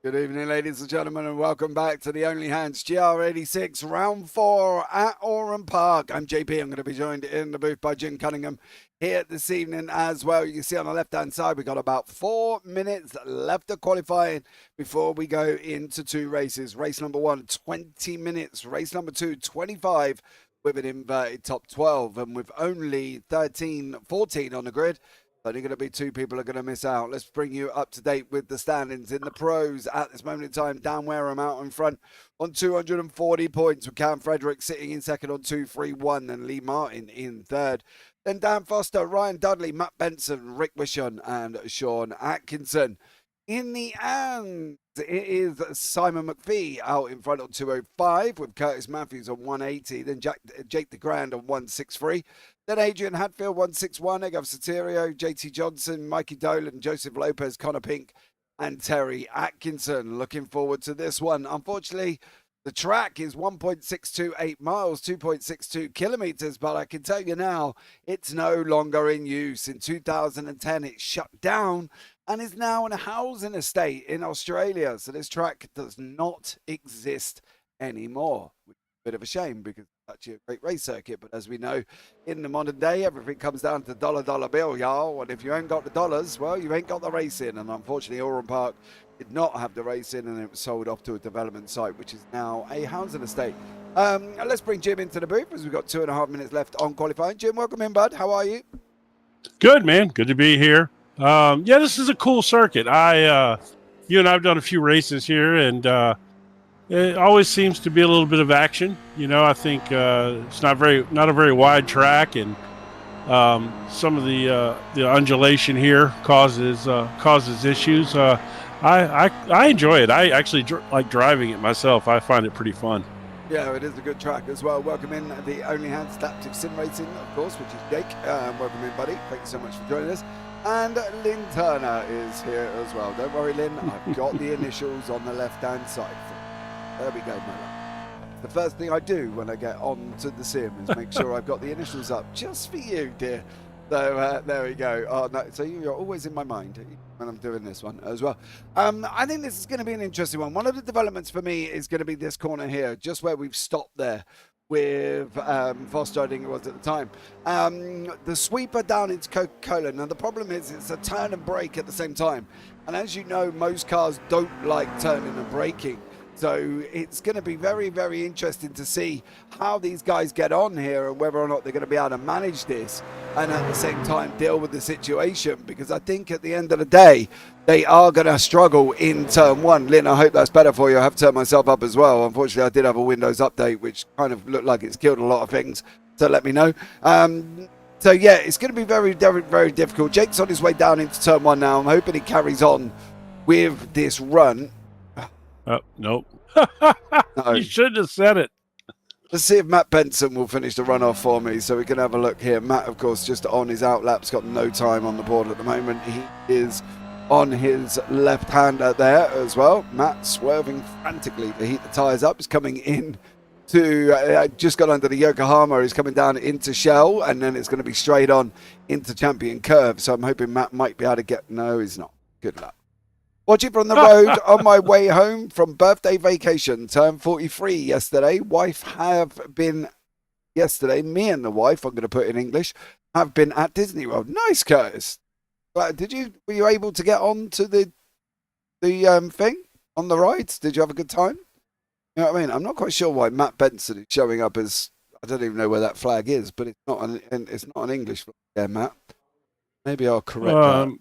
Good evening, ladies and gentlemen, and welcome back to the Only Hands GR86 Round 4 at Oran Park. I'm JP. I'm going to be joined in the booth by Jim Cunningham here this evening as well. You can see on the left-hand side, we've got about 4 minutes left of qualifying before we go into two races. Race number 1, 20 minutes. Race number 2, 25 with an inverted top 12. And with only 14 on the grid, only going to be 2 people are going to miss out. Let's bring you up to date with the standings in the pros at this moment in time. Dan Wareham out in front on 240 points, with Cam Frederick sitting in second on 231, and Lee Martin in third. Then Dan Foster, Ryan Dudley, Matt Benson, Rick Wishon, and Sean Atkinson. In the end, it is Simon McPhee out in front on 205, with Curtis Matthews on 180, then Jake DeGrand on 163. Then Adrian Hadfield, 161, Egov Soterio, JT Johnson, Mikey Dolan, Joseph Lopez, Connor Pink, and Terry Atkinson. Looking forward to this one. Unfortunately, the track is 1.628 miles, 2.62 kilometers, but I can tell you now, it's no longer in use. In 2010, it shut down and is now in a housing estate in Australia. So this track does not exist anymore, which is a bit of a shame because it's actually a great race circuit. But as we know, in the modern day, everything comes down to dollar bill, y'all. And if you ain't got the dollars, well, you ain't got the racing. And unfortunately, Oran Park did not have the racing, and it was sold off to a development site, which is now a housing estate. Let's bring Jim into the booth as we've got 2.5 minutes left on qualifying. Jim, welcome in, bud. How are you? Good, man. Good to be here. Yeah, this is a cool circuit. You and I've done a few races here, and it always seems to be a little bit of action. You know, I think it's not a very wide track, and some of the undulation here causes issues. I enjoy it. I actually like driving it myself. I find it pretty fun. Yeah, it is a good track as well. Welcome in the Only Hands Adaptive Sim Racing, of course, which is Jake. Welcome in, buddy. Thank you so much for joining us. And Lynn Turner is here as well. Don't worry, Lynn. I've got the initials on the left-hand side. There we go, my love. The first thing I do when I get on to the sim is make sure I've got the initials up just for you, dear. So there we go. Oh, no, so you're always in my mind when I'm doing this one as well. I think this is going to be an interesting one. One of the developments for me is going to be this corner here, just where we've stopped there with Foster, I think it was at the time. The sweeper down into Coca-Cola. Now, the problem is it's a turn and brake at the same time. And as you know, most cars don't like turning and braking. So it's going to be very, very interesting to see how these guys get on here and whether or not they're going to be able to manage this and at the same time deal with the situation, because I think at the end of the day, they are going to struggle in turn 1. Lynn, I hope that's better for you. I have turned myself up as well. Unfortunately, I did have a Windows update, which kind of looked like it's killed a lot of things. So let me know. So yeah, it's going to be very, very, very difficult. Jake's on his way down into turn 1 now. I'm hoping he carries on with this run. Nope. No. You shouldn't have said it. Let's see if Matt Benson will finish the runoff for me so we can have a look here. Matt, of course, just on his outlap's got no time on the board at the moment. He is on his left-hander there as well. Matt swerving frantically to heat the tyres up. He's coming in to, just got under the Yokohama. He's coming down into Shell, and then it's going to be straight on into Champion Curve. So I'm hoping Matt might be able to get, no, he's not. Good luck. Watching from the road on my way home from birthday vacation. Turned 43 yesterday. Wife have been yesterday. Me and the wife, I'm going to put in English, have been at Disney World. Nice, Curtis. Were you able to get on to the thing on the rides? Did you have a good time? You know what I mean? I'm not quite sure why Matt Benson is showing up as, I don't even know where that flag is, but it's not an English flag. Yeah, Matt. Maybe I'll correct that.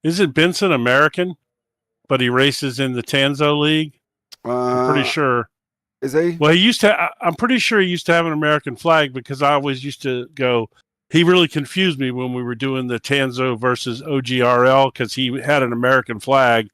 Isn't Benson American, but he races in the Tanso League? I'm pretty sure. Is he? Well, I'm pretty sure he used to have an American flag, because I always used to go. He really confused me when we were doing the Tanso versus OGRL, because he had an American flag,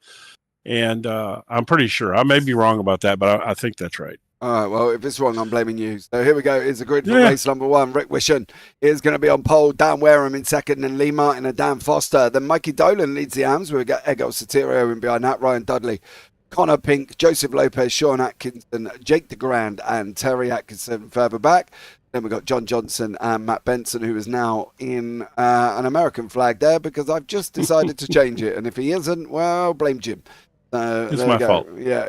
and I'm pretty sure. I may be wrong about that, but I think that's right. All right, well, if it's wrong, I'm blaming you. So here we go. It's a grid for race number 1. Rick Wishon is going to be on pole. Dan Wareham in second, and Lee Martin and Dan Foster. Then Mikey Dolan leads the AMs. We've got Eggo Soterio in behind that. Ryan Dudley, Connor Pink, Joseph Lopez, Sean Atkinson, Jake DeGrand, and Terry Atkinson further back. Then we've got John Johnson and Matt Benson, who is now in an American flag there because I've just decided to change it. And if he isn't, well, blame Jim. It's my fault. Yeah,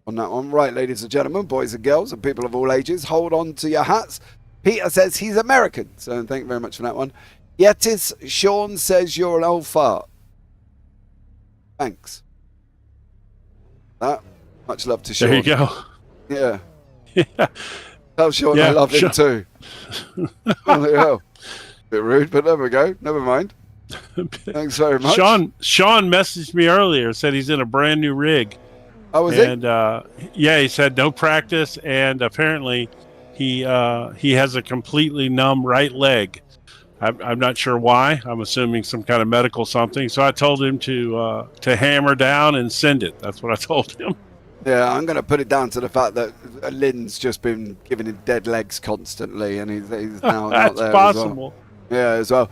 on that one. Right, ladies and gentlemen, boys and girls, and people of all ages, hold on to your hats. Peter says he's American, so thank you very much for that one. Yetis, Sean says you're an old fart. Thanks. Much love to Sean. There you go. Yeah. Yeah. Tell Sean I love him too. Oh, bit rude, but there we go. Never mind. Thanks very much. Sean messaged me earlier, said he's in a brand new rig. Oh, is it? And yeah, he said no practice, and apparently he has a completely numb right leg. I'm not sure why. I'm assuming some kind of medical something. So I told him to hammer down and send it. That's what I told him. Yeah, I'm going to put it down to the fact that Lynn's just been giving him dead legs constantly, and he's now not there. That's possible. As well.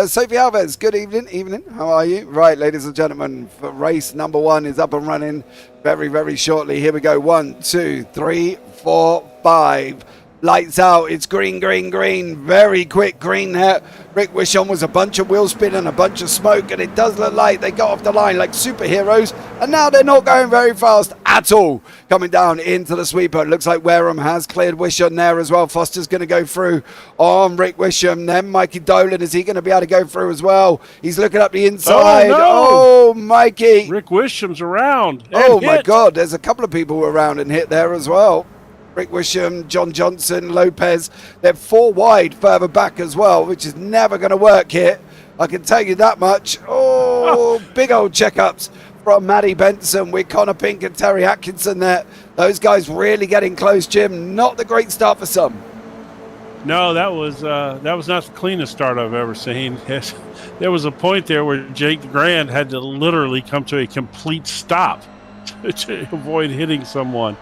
Sophie Alves, good evening. Evening. How are you? Right, ladies and gentlemen, race number 1 is up and running very, very shortly. Here we go. 1, 2, 3, 4, 5. Lights out. It's green, green, green. Very quick green here. Rick Wishon was a bunch of wheel spin and a bunch of smoke, and it does look like they got off the line like superheroes, and now they're not going very fast at all. Coming down into the sweeper. It looks like Wareham has cleared Wishon there as well. Foster's going to go through on Rick Wishon. Then Mikey Dolan, is he going to be able to go through as well? He's looking up the inside. Oh, Mikey. Rick Wisham's around. Oh, my God. There's a couple of people around and hit there as well. Rick Wisham, John Johnson, Lopez. They're 4 wide further back as well, which is never going to work here. I can tell you that much. Oh, big old checkups from Maddie Benson with Connor Pink and Terry Atkinson there. Those guys really getting close, Jim. Not the great start for some. No, that was not the cleanest start I've ever seen. There was a point there where Jake Grand had to literally come to a complete stop to avoid hitting someone.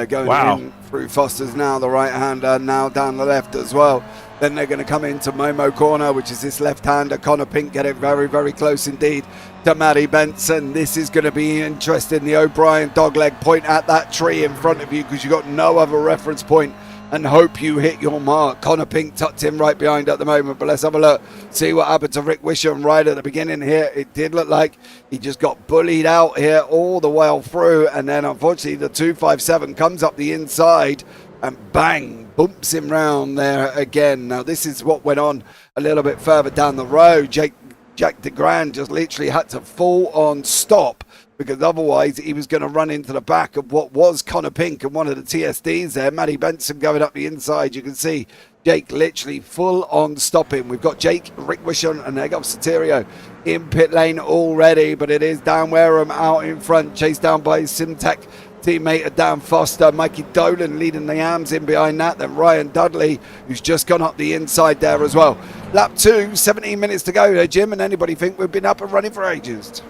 Going in through Foster's now, the right-hander, now down the left as well. Then they're going to come into Momo corner, which is this left-hander. Connor Pink getting very, very close indeed to Maddie Benson. This is going to be interesting. The O'Brien dogleg, point at that tree in front of you because you've got no other reference point, and hope you hit your mark. Connor Pink tucked in right behind at the moment, but let's have a look, see what happened to Rick Wisham right at the beginning here. It did look like he just got bullied out here all the way through, and then unfortunately the 257 comes up the inside and bang, bumps him round there again. Now this is what went on a little bit further down the road. Jack DeGrand just literally had to full on stop, because otherwise he was going to run into the back of what was Connor Pink and one of the TSDs there. Maddie Benson going up the inside. You can see Jake literally full on stopping. We've got Jake, Rick Wishon, and there goes Soterio in pit lane already, but it is Dan Wareham out in front, chased down by his Simtech teammate Dan Foster. Mikey Dolan leading the AMs in behind that. Then Ryan Dudley, who's just gone up the inside there as well. Lap 2, 17 minutes to go there, Jim, and anybody think we've been up and running for ages?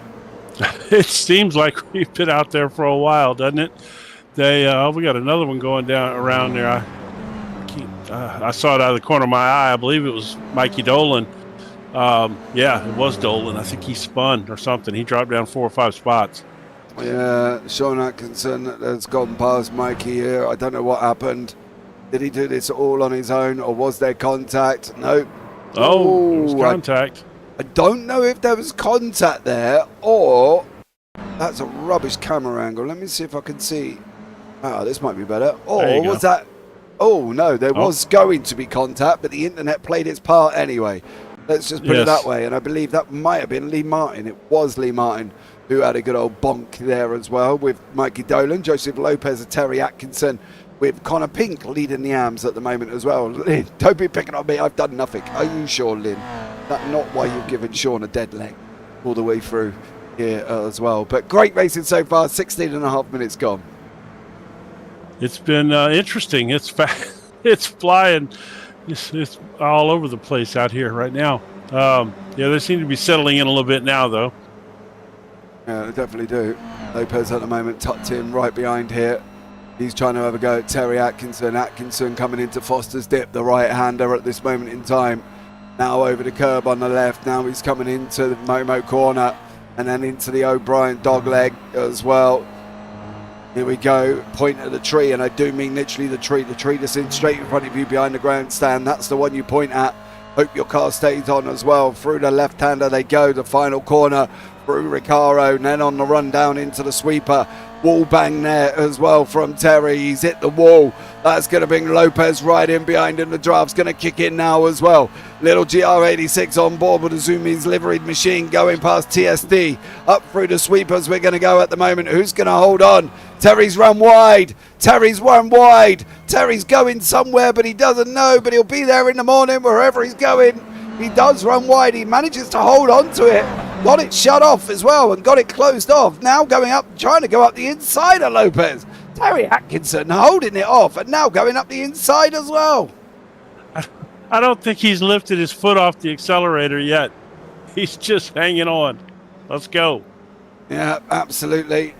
It seems like we've been out there for a while, doesn't it? We got another one going down around there. I saw it out of the corner of my eye. I believe it was Mikey Dolan. Yeah, it was Dolan. I think he spun or something. He dropped down 4 or 5 spots. Yeah, Sean Atkinson has gone past Mikey here. I don't know what happened. Did he do this all on his own, or was there contact? No. Oh, there was contact. I don't know if there was contact there, or that's a rubbish camera angle. Let me see if I can see. Oh, this might be better. Or was that? Oh, no, there was going to be contact, but the internet played its part anyway. Let's just put it that way. And I believe that might have been Lee Martin. It was Lee Martin who had a good old bonk there as well, with Mikey Dolan, Joseph Lopez and Terry Atkinson, with Connor Pink leading the AMs at the moment as well. Lynn, don't be picking on me. I've done nothing. Are you sure, Lynn? That's not why you've given Sean a dead leg all the way through here as well. But great racing so far. 16 and a half minutes gone. It's been interesting. It's it's flying. It's all over the place out here right now. Yeah, they seem to be settling in a little bit now, though. Yeah, they definitely do. Lopez at the moment tucked in right behind here. He's trying to have a go at Terry Atkinson. Atkinson coming into Foster's dip, the right-hander at this moment in time. Now over the curb on the left. Now he's coming into the Momo corner and then into the O'Brien dogleg as well. Here we go, point at the tree, and I do mean literally the tree that's in straight in front of you behind the grandstand. That's the one you point at. Hope your car stays on as well. Through the left-hander they go, the final corner, through Ricciardo, and then on the run down into the sweeper. Wall bang there as well from Terry. He's hit the wall. That's going to bring Lopez right in behind him. The draft's going to kick in now as well. Little GR86 on board with the Zumi's liveried machine going past TSD. Up through the sweepers we're going to go at the moment. Who's going to hold on? Terry's run wide. Terry's going somewhere, but he doesn't know. But he'll be there in the morning wherever he's going. He does run wide. He manages to hold on to it. Got it shut off as well and got it closed off. Now going up, trying to go up the inside of Lopez. Terry Atkinson holding it off and now going up the inside as well. I don't think he's lifted his foot off the accelerator yet. He's just hanging on. Let's go. Yeah, absolutely.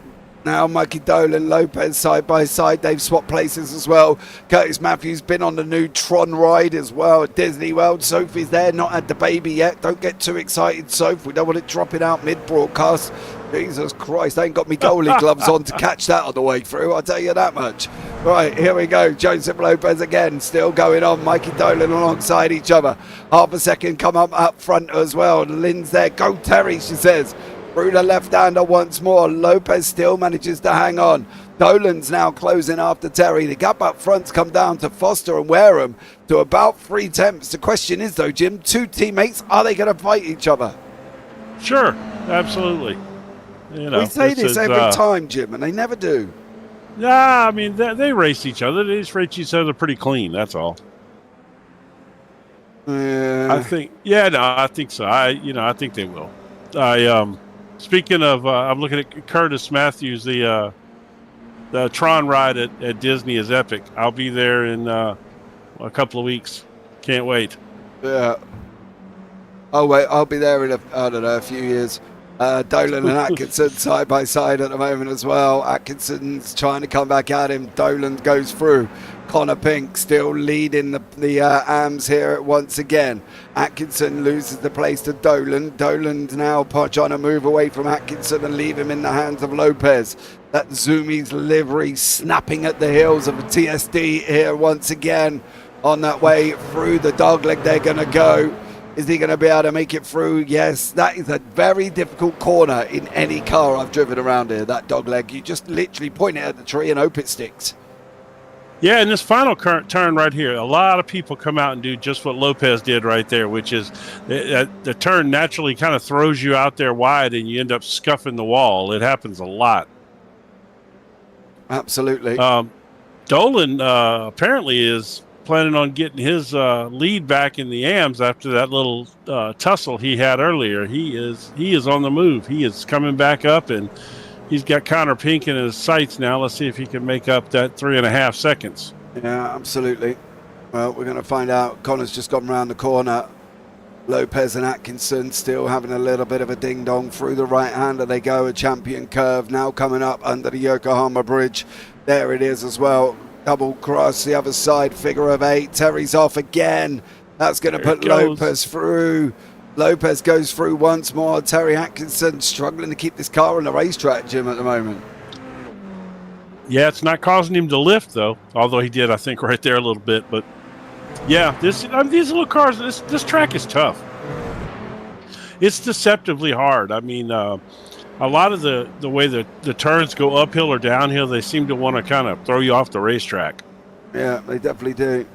Now Mikey Dolan, Lopez side by side. They've swapped places as well. Curtis Matthews been on the new Tron ride as well at Disney World. Sophie's there, not had the baby yet. Don't get too excited, Soph. We don't want it dropping out mid-broadcast. Jesus Christ, I ain't got me goalie gloves on to catch that on the way through, I'll tell you that much. Right, here we go. Joseph Lopez again, still going on. Mikey Dolan alongside each other. Half a second come up front as well. Lynn's there. Go Terry, she says. Through the left-hander once more. Lopez still manages to hang on. Dolan's now closing after Terry. The gap up front's come down to Foster and Wareham to about 3 tenths. The question is, though, Jim, 2 teammates, are they going to fight each other? Sure, absolutely. You know, we say this every time, Jim, and they never do. Yeah, I mean, they race each other. They just race each other pretty clean, that's all. Yeah. I think so. I think they will. Speaking of, I'm looking at Curtis Matthews. The Tron ride at Disney is epic. I'll be there in a couple of weeks. Can't wait. Yeah. Oh wait, I'll be there in a few years. Dolan and Atkinson side by side at the moment as well. Atkinson's trying to come back at him. Dolan goes through. Connor Pink still leading the AMs here once again. Atkinson loses the place to Dolan. Dolan's now trying to move away from Atkinson and leave him in the hands of Lopez. That Zumi's livery snapping at the heels of a TSD here once again. On that way through the dogleg they're going to go. Is he going to be able to make it through? Yes, that is a very difficult corner in any car I've driven around here, that dogleg. You just literally point it at the tree and hope it sticks. Yeah, in this final turn right here, a lot of people come out and do just what Lopez did right there, which is the turn naturally kind of throws you out there wide and you end up scuffing the wall. It happens a lot. Absolutely. Dolan apparently is planning on getting his lead back in the AMs after that little tussle he had earlier. He is on the move. He is coming back up, and he's got Connor Pink in his sights now. Let's see if he can make up that 3.5 seconds. Yeah, absolutely. Well, we're going to find out. Connor's just gone round the corner. Lopez and Atkinson still having a little bit of a ding-dong through the right-hander. They go a champion curve now coming up under the Yokohama Bridge. There it is as well. Double cross the other side, figure of 8. Terry's off again. That's going to put Lopez through. Lopez goes through once more. Terry Atkinson struggling to keep this car on the racetrack, Jim, at the moment. Yeah, it's not causing him to lift, though. Although he did, I think, right there a little bit. But, yeah, these little cars, this track is tough. It's deceptively hard. I mean, a lot of the way the turns go uphill or downhill, they seem to want to kind of throw you off the racetrack. Yeah, they definitely do.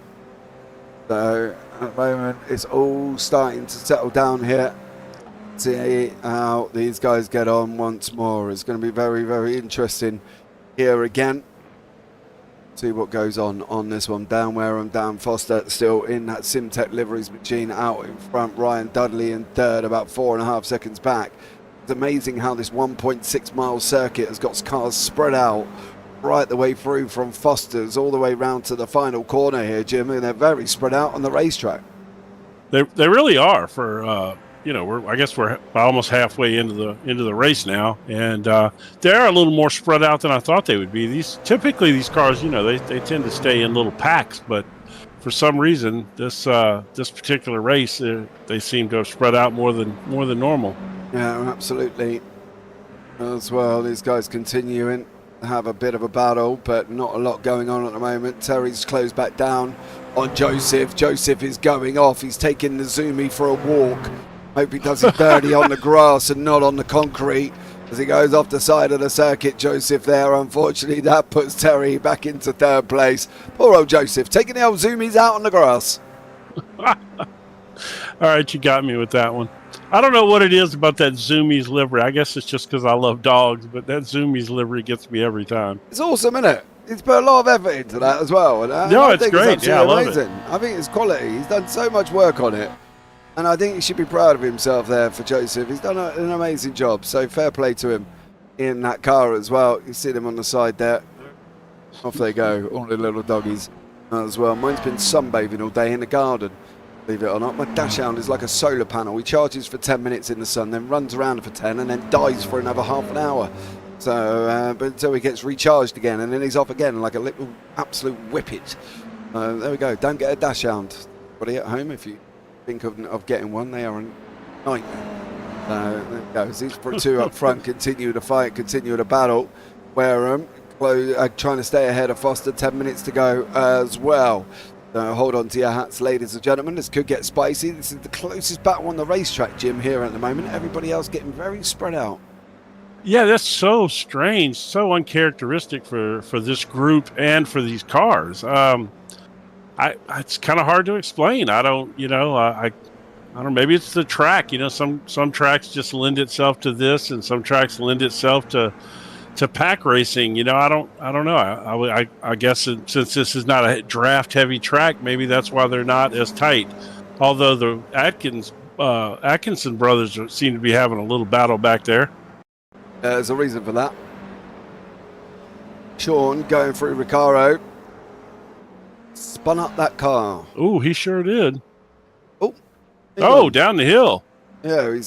So at the moment, it's all starting to settle down here. See how these guys get on once more. It's going to be very, very interesting here again. See what goes on this one. Dan Wareham, Dan Foster still in that Simtech liveries machine out in front. Ryan Dudley in third, about 4.5 seconds back. It's amazing how this 1.6 mile circuit has got cars spread out right the way through from Foster's all the way round to the final corner here, Jim, and they're very spread out on the racetrack. They really are. For I guess we're almost halfway into the race now, and they're a little more spread out than I thought they would be. Typically these cars, they tend to stay in little packs, but for some reason this particular race they seem to have spread out more than normal. Yeah, absolutely. As well, these guys continuing. have a bit of a battle, but not a lot going on at the moment. Terry's closed back down on Joseph. Joseph is going off. He's taking the Zumi for a walk. Hope he does his birdie on the grass and not on the concrete as he goes off the side of the circuit. Joseph there, unfortunately, that puts Terry back into third place. Poor old Joseph, taking the old Zumis out on the grass. All right, you got me with that one. I don't know what it is about that Zumi's livery. I guess it's just because I love dogs, but that Zumi's livery gets me every time. It's awesome, isn't it? He's put a lot of effort into that as well. And no, it's great. Yeah, I love amazing. I think it's quality. He's done so much work on it. And I think he should be proud of himself there for Joseph. He's done an amazing job. So fair play to him in that car as well. You see them on the side there. Off they go, all the little doggies as well. Mine's been sunbathing all day in the garden. Believe it or not, my dashhound is like a solar panel. He charges for 10 minutes in the sun, then runs around for 10 and then dies for another half an hour. So, but until he gets recharged again, and then he's off again like a little absolute whippet. There we go. Don't get a dashhound. Anybody at home, if you think of getting one, they are a nightmare. There it goes. These two up front continue to fight, continue to battle. Wareham trying to stay ahead of Foster. 10 minutes to go as well. Hold on to your hats, ladies and gentlemen. This could get spicy. This is the closest battle on the racetrack, Jim, here at the moment. Everybody else getting very spread out. Yeah, that's so strange, so uncharacteristic for this group and for these cars. It's kind of hard to explain. I don't know. Maybe it's the track. Some tracks just lend itself to this, and some tracks lend itself to pack racing. I don't know. I guess since this is not a draft heavy track, maybe that's why they're not as tight. Although the Atkinson brothers seem to be having a little battle back there. There's a reason for that. Sean going through Ricardo. Spun up that car. Oh, he sure did. Oh, down the hill. Yeah,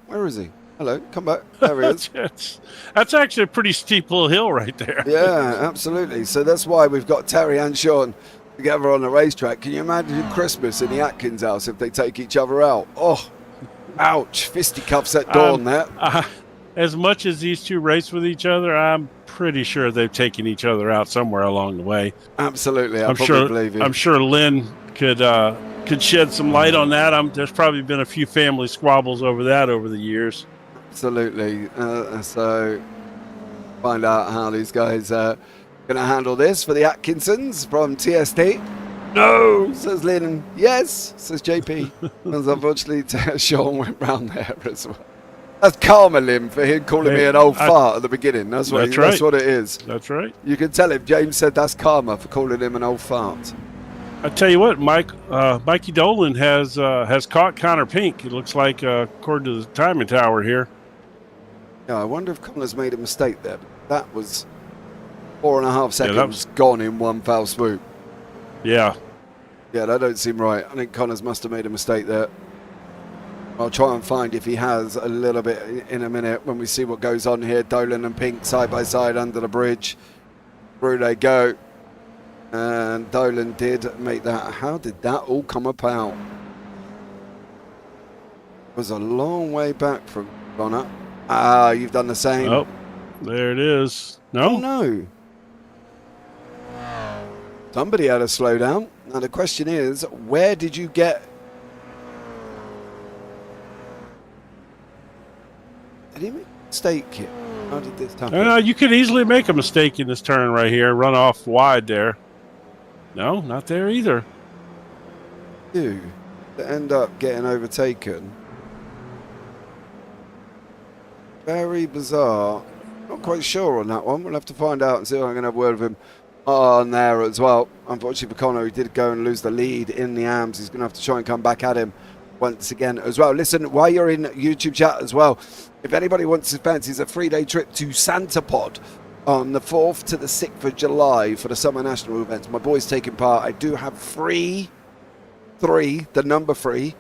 where is he? Hello, come back. There he is. That's actually a pretty steep little hill right there. Yeah, absolutely. So that's why we've got Terry and Sean together on the racetrack. Can you imagine Christmas in the Atkins house if they take each other out? Oh, ouch. Fisticuffs at dawn there. As much as these two race with each other, I'm pretty sure they've taken each other out somewhere along the way. Absolutely. I'm sure Lynn could shed some light on that. There's probably been a few family squabbles over that over the years. Absolutely. So find out how these guys are going to handle this for the Atkinsons from TST. No, says Lynn. Yes, says JP. Because unfortunately, Sean went round there as well. That's karma, Lim, for him calling me an old fart at the beginning. That's what it is. That's right. You can tell him. James said that's karma for calling him an old fart. I tell you what, Mikey Dolan has caught Connor Pink. It looks like, according to the timing tower here. Yeah, I wonder if Connor's made a mistake there. That was 4.5 seconds gone in one foul swoop. Yeah. Yeah, that don't seem right. I think Connors must have made a mistake there. I'll try and find if he has a little bit in a minute when we see what goes on here. Dolan and Pink side by side under the bridge. Through they go. And Dolan did make that. How did that all come about? It was a long way back from Connor. You've done the same. Oh, there it is. No? Oh, no. Somebody had to slow down. Now the question is, where did you get... Did he make a mistake here? How did this happen? You could easily make a mistake in this turn right here. Run off wide there. No, not there either. To end up getting overtaken. Very bizarre. Not quite sure on that one. We'll have to find out and see if I can have a word with him on there as well. Unfortunately for Connor, he did go and lose the lead in the AMS. He's going to have to try and come back at him once again as well. Listen, while you're in YouTube chat as well, if anybody wants to fancy a 3-day trip to Santa Pod on the 4th to the 6th of July for the Summer National events, my boys taking part. I do have free, the number free,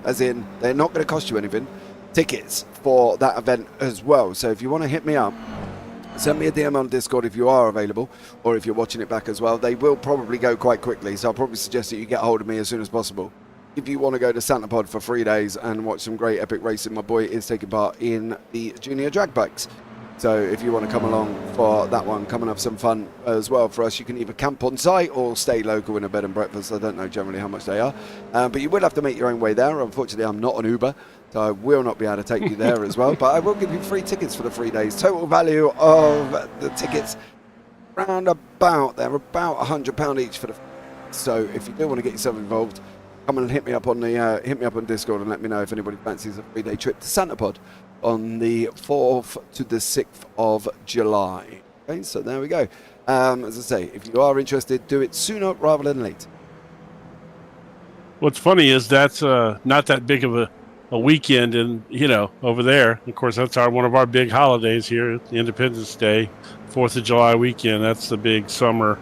as in they're not going to cost you anything, tickets for that event as well. So if you want to hit me up, send me a DM on Discord if you are available, or if you're watching it back as well. They will probably go quite quickly, so I'll probably suggest that you get hold of me as soon as possible. If you want to go to Santa Pod for 3 days and watch some great epic racing, my boy is taking part in the Junior Drag Bikes So if you want to come along for that one, come and have some fun as well for us. You can either camp on site or stay local in a bed and breakfast. I don't know generally how much they are, but you will have to make your own way there. Unfortunately, I'm not an Uber, so I will not be able to take you there as well. But I will give you free tickets for the 3 days. Total value of the tickets round about, they're about £100 each for the. So if you do want to get yourself involved, come and hit me up on Discord and let me know if anybody fancies a 3-day trip to Santapod on the 4th to the 6th of July. Okay, so there we go. As I say, if you are interested, do it sooner rather than later. What's funny is that's not that big of a weekend, and over there. Of course, that's one of our big holidays here, Independence Day, 4th of July weekend. That's the big summer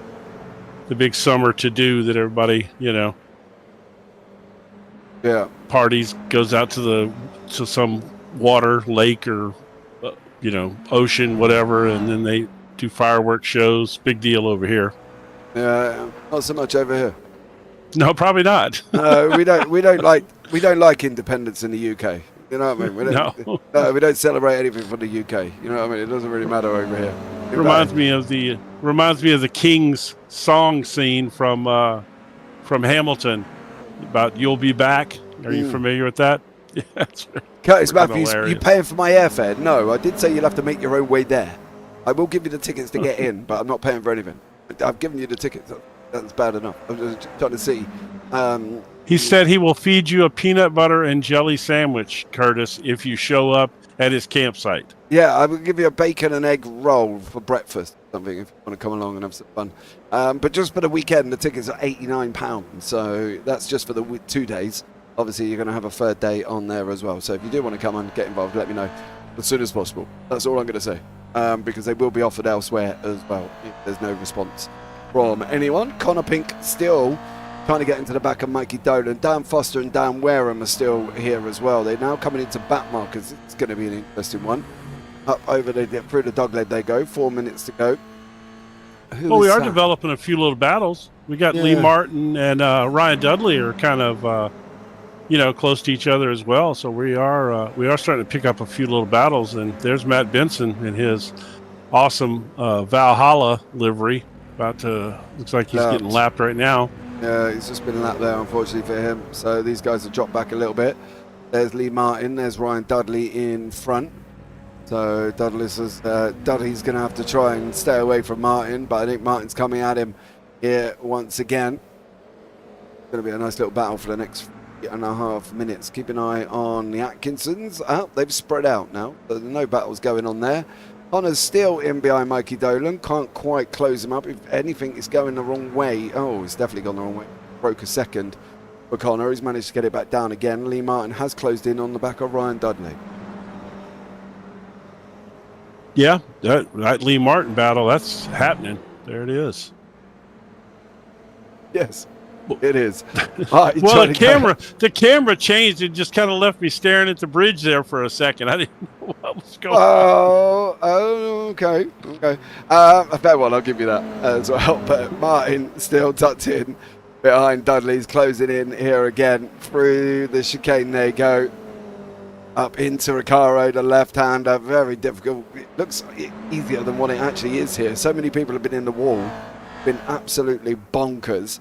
to do that everybody parties, goes out to some water, lake, or ocean, whatever, and then they do fireworks shows. Big deal over here. Not so much over here. No, probably not. No, we don't like independence in the UK. You know what I mean? We don't celebrate anything from the UK. You know what I mean? It doesn't really matter over here. It reminds me of the King's song scene from Hamilton about "You'll Be Back." Are you familiar with that? Yeah, Curtis Matthews, you paying for my airfare? No, I did say you'll have to make your own way there. I will give you the tickets to get in, but I'm not paying for anything. I've given you the tickets. That's bad enough. I'm just trying to see. He said he will feed you a peanut butter and jelly sandwich, Curtis, if you show up at his campsite. Yeah, I will give you a bacon and egg roll for breakfast, something, if you want to come along and have some fun. But just for the weekend, the tickets are £89, so that's just for the 2 days. Obviously, you're going to have a third day on there as well. So if you do want to come and get involved, let me know as soon as possible. That's all I'm going to say, because they will be offered elsewhere as well if there's no response from anyone. Connor Pink still trying to get into the back of Mikey Dolan. Dan Foster and Dan Wareham are still here as well. They're now coming into back markers. It's going to be an interesting one. Up over through the dogleg they go. 4 minutes to go. We are developing a few little battles. We got Lee Martin and Ryan Dudley are kind of close to each other as well. So we are starting to pick up a few little battles. And there's Matt Benson in his awesome Valhalla livery. Looks like he's getting lapped right now. Yeah, he's just been lapped there, unfortunately for him. So these guys have dropped back a little bit. There's Lee Martin. There's Ryan Dudley in front. So Dudley's going to have to try and stay away from Martin, but I think Martin's coming at him here once again. It's going to be a nice little battle for the next 3.5 minutes. Keep an eye on the Atkinsons. They've spread out now. So there's no battles going on there. Connor's still in behind Mikey Dolan. Can't quite close him up. If anything is going the wrong way. Oh, it's definitely gone the wrong way. Broke a second for Connor. He's managed to get it back down again. Lee Martin has closed in on the back of Ryan Dudley. Yeah, that Lee Martin battle, that's happening. There it is. Yes, it is. Well, the camera changed. It just kind of left me staring at the bridge there for a second. I didn't know what was going on. Oh, okay. A fair one, I'll give you that as well. But Martin still tucked in behind Dudley's, closing in here again. Through the chicane they go. Up into Recaro, the left-hander, very difficult. It looks easier than what it actually is here. So many people have been in the wall, been absolutely bonkers.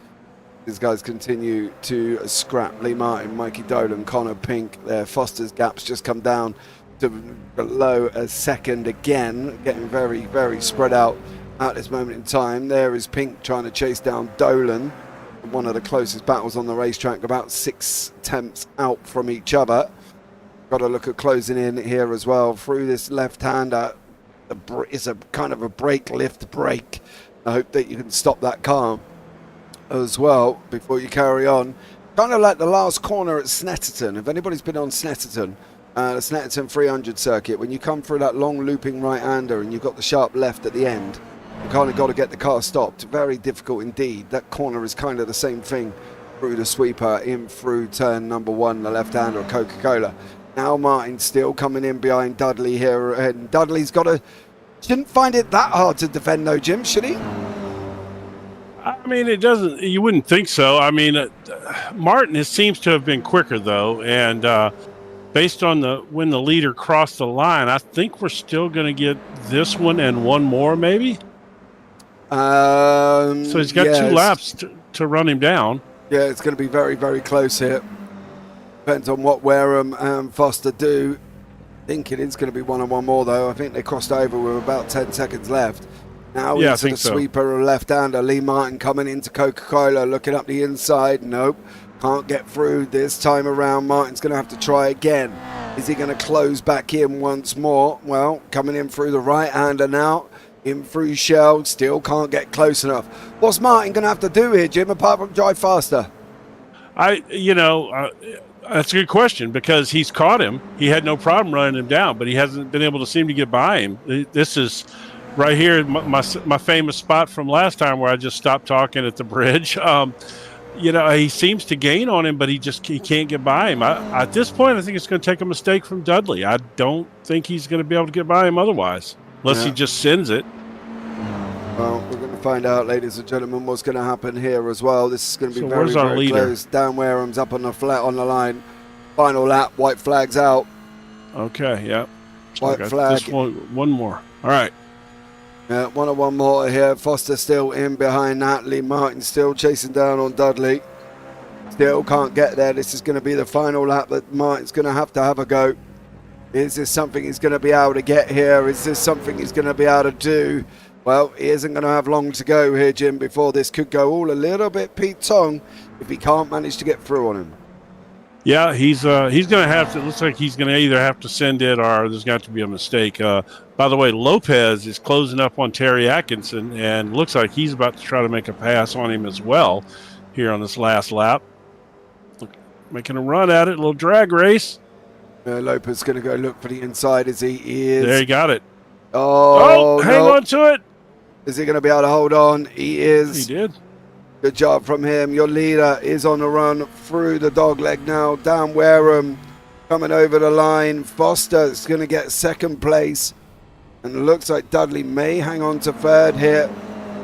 These guys continue to scrap. Lee Martin, Mikey Dolan, Connor Pink, their Foster's gaps just come down to below a second again, getting very, very spread out at this moment in time. There is Pink trying to chase down Dolan. One of the closest battles on the racetrack, about 6 attempts out from each other. Got to look at closing in here as well through this left-hander. It's a kind of a lift break. I hope that you can stop that car as well before you carry on. Kind of like the last corner at Snetterton. If anybody's been on Snetterton, the Snetterton 300 circuit, when you come through that long looping right-hander and you've got the sharp left at the end, you kind of got to get the car stopped. Very difficult indeed. That corner is kind of the same thing through the sweeper in through turn number 1, the left-hander of Coca-Cola. Now Martin still coming in behind Dudley here, and Dudley's shouldn't find it that hard to defend though, Jim, should he? I mean, you wouldn't think so. I mean, Martin seems to have been quicker though, and based on when the leader crossed the line, I think we're still going to get this one and one more, maybe. So he's got 2 laps to run him down. Yeah, it's going to be very, very close here. Depends on what Wareham and Foster do. I think it is going to be one and one more, though. I think they crossed over with about 10 seconds left. Now into the sweeper of left-hander. Lee Martin coming into Coca-Cola, looking up the inside. Nope, can't get through this time around. Martin's going to have to try again. Is he going to close back in once more? Well, coming in through the right-hander now. In through Shell, still can't get close enough. What's Martin going to have to do here, Jim, apart from drive faster? That's a good question, because he's caught him. He had no problem running him down, but he hasn't been able to seem to get by him. This is right here, my famous spot from last time where I just stopped talking at the bridge. He seems to gain on him, but he can't get by him. At this point, I think it's going to take a mistake from Dudley. I don't think he's going to be able to get by him otherwise, unless he just sends it. Well, we're going to find out, ladies and gentlemen, what's going to happen here as well. This is going to be very, very leader? Close. Dan Wareham's up on the flat on the line. Final lap, white flag's out. Okay, yeah. White flag. One more. All right. Yeah, one more here. Foster still in behind that. Lee Martin still chasing down on Dudley. Still can't get there. This is going to be the final lap that Martin's going to have a go. Is this something he's going to be able to get here? Is this something he's going to be able to do? Well, he isn't going to have long to go here, Jim, before this could go all a little bit Pete Tong if he can't manage to get through on him. Yeah, he's going to have to. It looks like he's going to either have to send it or there's got to be a mistake. By the way, Lopez is closing up on Terry Atkinson, and looks like he's about to try to make a pass on him as well here on this last lap. Making a run at it, a little drag race. Lopez is going to go look for the inside as he is. There, he got it. Oh, hang on to it. Is he going to be able to hold on? He is. He did. Good job from him. Your leader is on the run through the dogleg now. Dan Wareham coming over the line. Foster is going to get second place. And it looks like Dudley may hang on to third here.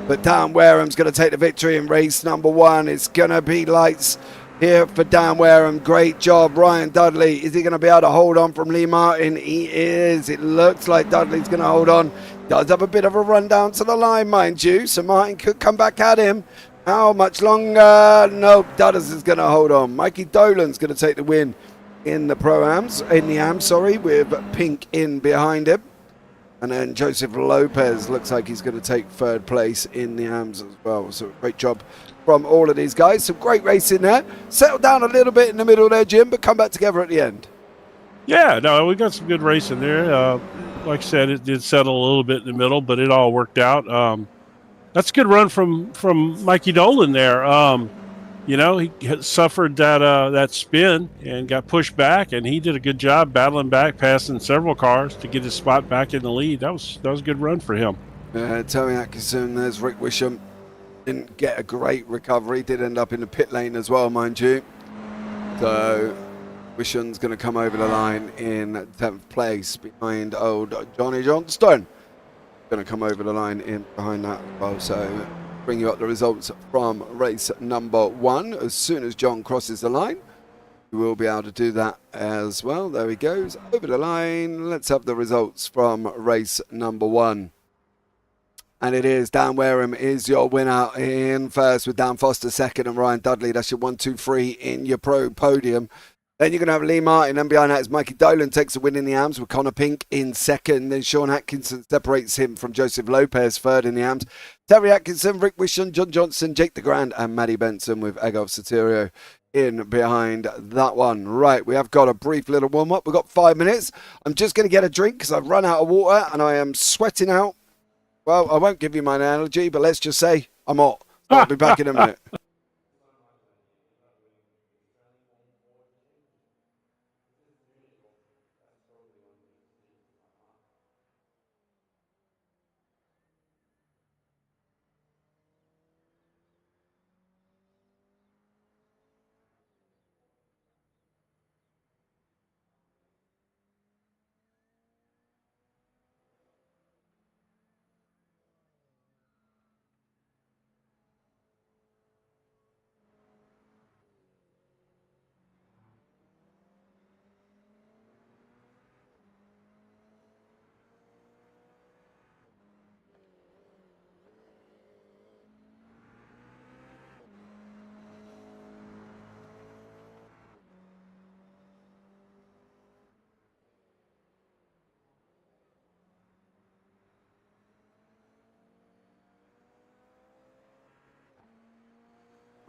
But Dan Wareham's going to take the victory in race number 1. It's going to be lights here for Dan Wareham. Great job, Ryan Dudley. Is he going to be able to hold on from Lee Martin? He is. It looks like Dudley's going to hold on. Does have a bit of a run down to the line, mind you. So Martin could come back at him. How much longer? No, Dudders is going to hold on. Mikey Dolan's going to take the win in the Pro-Ams, with Pink in behind him. And then Joseph Lopez looks like he's going to take third place in the AMS as well. So great job from all of these guys. Some great racing there. Settled down a little bit in the middle there, Jim, but come back together at the end. Yeah, no, we got some good racing there. Like I said, it did settle a little bit in the middle, but it all worked out. That's a good run from Mikey Dolan there. He had suffered that spin and got pushed back, and he did a good job battling back, passing several cars to get his spot back in the lead. That was a good run for him. Terry Atkinson, there's Rick Wisham. Didn't get a great recovery. Did end up in the pit lane as well, mind you. So Wisham's going to come over the line in 10th place behind old Johnny Johnston. Going to come over the line in behind that as well. So bring you up the results from race number 1. As soon as John crosses the line, we will be able to do that as well. There he goes over the line. Let's have the results from race number 1. And it is Dan Wareham is your winner in first, with Dan Foster second and Ryan Dudley. That's your 1, 2, 3 in your pro podium. Then you're going to have Lee Martin, and behind that is Mikey Dolan takes the win in the AMS with Connor Pink in second. Then Sean Atkinson separates him from Joseph Lopez, third in the AMS. Terry Atkinson, Rick Wishon, John Johnson, Jake the Grand, and Maddie Benson with Egov Soterio in behind that one. Right, we have got a brief little warm-up. We've got 5 minutes. I'm just going to get a drink because I've run out of water and I am sweating out. Well, I won't give you my analogy, but let's just say I'm hot. I'll be back in a minute.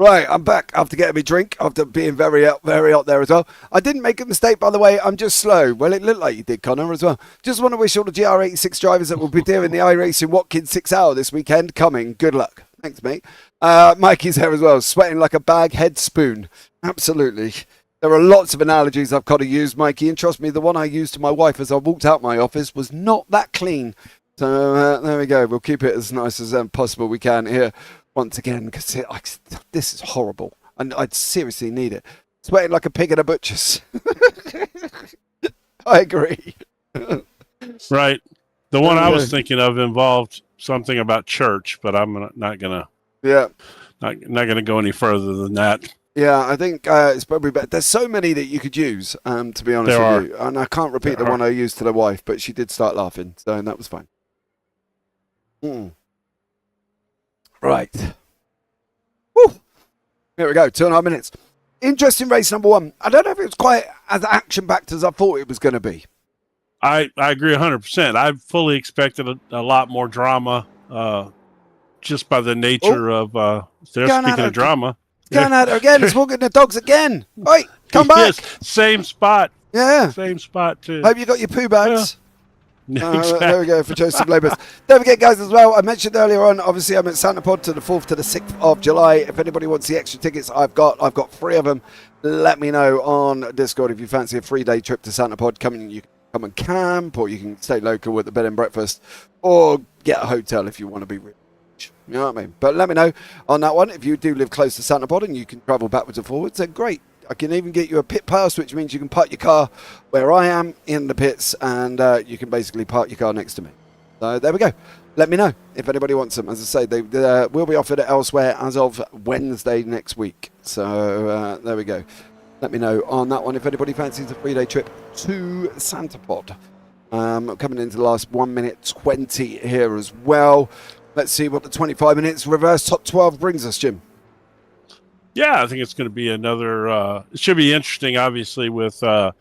Right, I'm back after getting me drink, after being very hot there as well. I didn't make a mistake, by the way. I'm just slow. Well, it looked like you did, Connor, as well. Just want to wish all the GR86 drivers that will be doing the iRacing Watkins 6 Hour this weekend coming. Good luck. Thanks, mate. Mikey's here as well, sweating like a bag head spoon. Absolutely. There are lots of analogies I've got to use, Mikey, and trust me, the one I used to my wife as I walked out my office was not that clean. So there we go. We'll keep it as nice as possible we can here. Once again, because this is horrible, and I'd seriously need it. Sweating like a pig in a butcher's. I agree. Right. The one I was thinking of involved something about church, but I'm not gonna. Yeah. Not gonna go any further than that. Yeah, I think it's probably better. There's so many that you could use, to be honest with you, and I can't repeat the one I used to the wife, but she did start laughing, so that was fine. Right. Woo. Here we go, 2.5 minutes. Interesting race number 1. I don't know if it was quite as action-packed as I thought it was going to be. I agree 100%. I fully expected a lot more drama, just by the nature of, speaking of drama. Going at her again. It's walking the dogs again. Right, come back. Yes, same spot. Yeah. Same spot, too. Hope you got your poo bags. Yeah. Exactly. There we go for Joseph Lopez. Don't forget, guys, as well, I mentioned earlier on, obviously I'm at Santa Pod to the 4th to the 6th of July. If anybody wants the extra tickets, I've got 3 of them. Let me know on Discord if you fancy a 3-day trip to Santa Pod. You can come and camp, or you can stay local at the bed and breakfast, or get a hotel if you want to be rich. You know what I mean? But let me know on that one. If you do live close to Santa Pod and you can travel backwards and forwards, then great. I can even get you a pit pass, which means you can park your car where I am in the pits, and you can basically park your car next to me. So there we go. Let me know if anybody wants them. As I say, they will be offered elsewhere as of Wednesday next week. So there we go. Let me know on that one if anybody fancies a 3-day trip to Santa Pod. Coming into the last 1 minute 20 here as well. Let's see what the 25 minutes reverse top 12 brings us, Jim. Yeah, I think it's going to be another. It should be interesting, obviously, with couple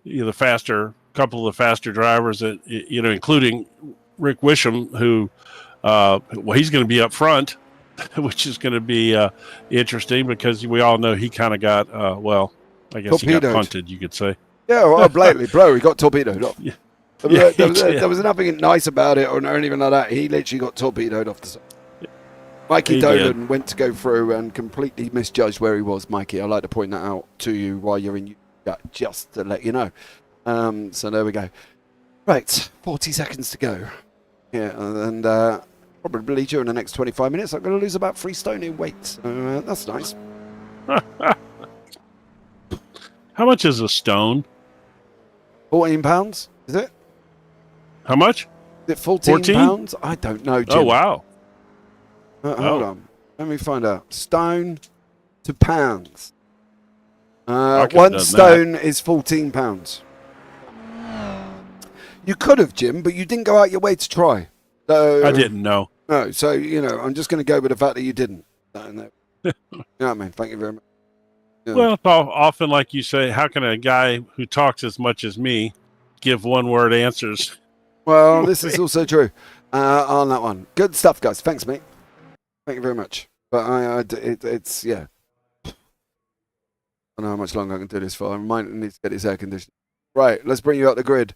of the faster drivers that including Rick Wisham, who he's going to be up front, which is going to be interesting because we all know he kind of got I guess torpedoed. He got punted, you could say. Yeah, well, blatantly, he got torpedoed off. Yeah. There was nothing nice about it or anything like that. He literally got torpedoed off the side. Mikey Dolan went to go through and completely misjudged where he was, Mikey. I'd like to point that out to you while you're in just to let you know. So there we go. Right, 40 seconds to go. Yeah, and probably during the next 25 minutes, I'm going to lose about 3 stone in weight. So that's nice. How much is a stone? 14 pounds, is it? How much? Is it 14 pounds? I don't know, Jim. Oh, wow. Hold on. Let me find out. Stone to pounds. 1 stone is 14 pounds. You could have, Jim, but you didn't go out your way to try. So, I didn't know. No, so, I'm just going to go with the fact that you didn't. You know what I mean? Thank you very much. Yeah. Well, often, like you say, how can a guy who talks as much as me give one-word answers? Well, this is also true on that one. Good stuff, guys. Thanks, mate. Thank you very much. But it's yeah. I don't know how much longer I can do this for. I might need to get his air conditioning. Right, let's bring you up the grid